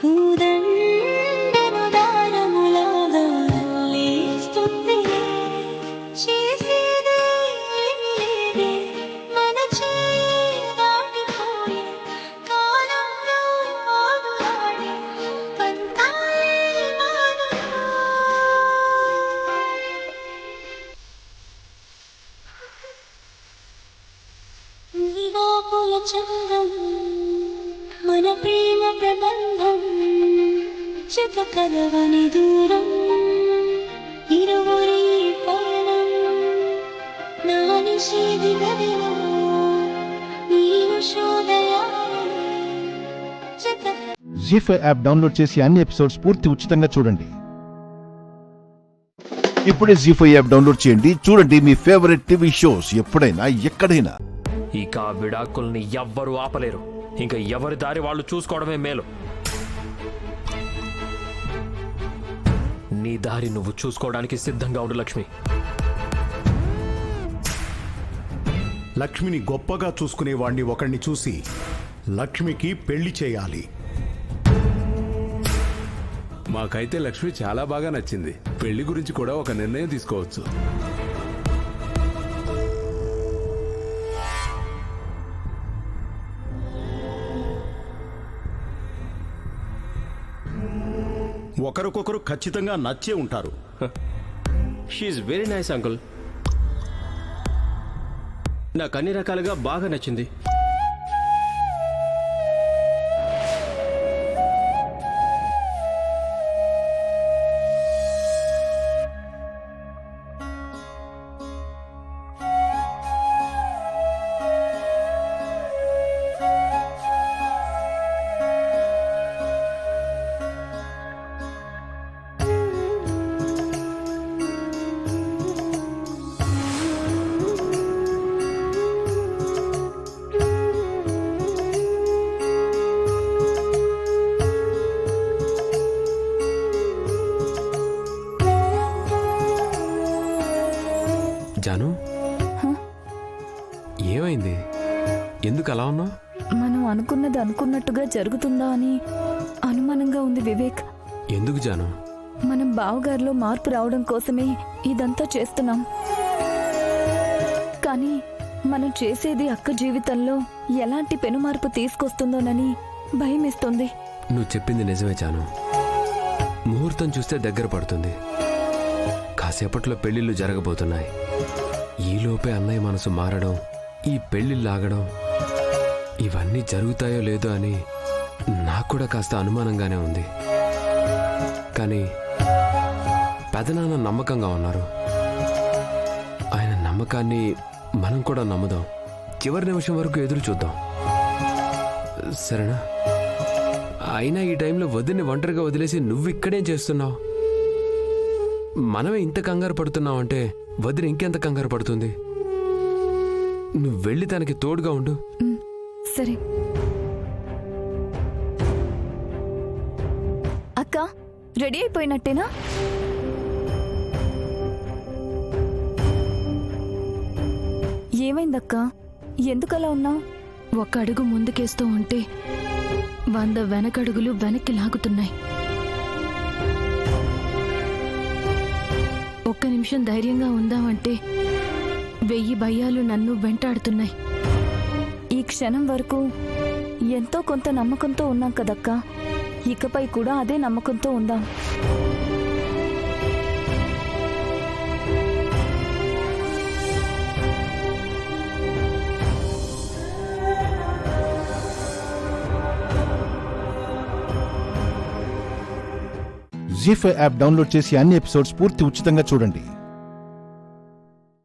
పూదండను దారములాగా అల్లేస్తుంది. చేసేదే లేదే మన చేయి దాటిపోయి కాలంలో ఆడులాడి పంతాలే మానులో. వివాకుల చందం మన ప్రేమ ప్రబంధం. చిత కలవని దూరం ఇరువురి పయనం. నా నిషేధి గదిలో నీవు జీ5 యాప్ డౌన్లోడ్ చేసి అన్ని ఎపిసోడ్స్ పూర్తి ఉచితంగా చూడండి. ఇప్పుడే జీ5 యాప్ డౌన్లోడ్ చేయండి. చూడండి మీ ఫేవరెట్ టీవీ షోస్ ఎప్పుడైనా ఎక్కడైనా. ఇక ఆ విడాకుల్ని ఎవ్వరూ ఆపలేరు. ఇంకా ఎవరి దారి వాళ్ళు చూసుకోవడమే మేలు. నీ దారి నువ్వు చూసుకోవడానికి సిద్ధంగా ఉండు లక్ష్మి. లక్ష్మిని గొప్పగా చూసుకునేవాణ్ణి ఒకడిని చూసి లక్ష్మికి పెళ్లి చేయాలి. మాకైతే లక్ష్మి చాలా బాగా నచ్చింది. పెళ్లి గురించి కూడా ఒక నిర్ణయం తీసుకోవచ్చు. ఒకరికొకరు ఖచ్చితంగా నచ్చే ఉంటారు. She's very nice uncle. నాకు అన్ని రకాలుగా బాగా నచ్చింది. జాను, ఏమైంది? ఎందుకు అలా ఉన్నావు? మనం అనుకున్నది అనుకున్నట్టుగా జరుగుతుందా అని అనుమానంగా ఉంది వివేక్. ఎందుకు జాను? మనం బావగారిలో మార్పు రావడం కోసమే ఇదంతా చేస్తున్నాం. కానీ మనం చేసేది అక్క జీవితంలో ఎలాంటి పెనుమార్పు తీసుకొస్తుందోనని భయమేస్తుంది. నువ్వు చెప్పింది నిజమే జాను. ముహూర్తం చూస్తే దగ్గర పడుతుంది. కాసేపట్లో పెళ్లిళ్ళు జరగబోతున్నాయి. ఈలోపే అన్నయ్య మనసు మారడం, ఈ పెళ్లిళ్ళు ఆగడం, ఇవన్నీ జరుగుతాయో లేదో అని నాకు కూడా కాస్త అనుమానంగానే ఉంది. కానీ పెదనాన్న నమ్మకంగా ఉన్నారు. ఆయన నమ్మకాన్ని మనం కూడా నమ్ముదాం. చివరి నిమిషం వరకు ఎదురు చూద్దాం, సరేనా? అయినా ఈ టైంలో వదిన్ని ఒంటరిగా వదిలేసి నువ్వు ఇక్కడేం చేస్తున్నావు? మనమే ఇంత కంగారు పడుతున్నావంటే వదిన ఇంకెంత కంగారు పడుతుంది. నువ్వు వెళ్ళి తనకి తోడుగా ఉండు. సరే అక్క, రెడీ అయిపోయినట్టేనా? ఏమైందక్క, ఎందుకలా ఉన్నావు? ఒక అడుగు ముందుకేస్తూ ఉంటే 100 వెనకడుగులు వెనక్కి లాగుతున్నాయి. ఒక్క నిమిషం ధైర్యంగా ఉందామంటే 1000 భయాలు నన్ను వెంటాడుతున్నాయి. ఈ క్షణం వరకు ఎంతో కొంత నమ్మకంతో ఉన్నాం కదక్క. ఇకపై కూడా అదే నమ్మకంతో ఉందాం. జీ5 యాప్ డౌన్లోడ్ చేసి అన్ని ఎపిసోడ్స్ పూర్తి ఉచితంగా చూడండి.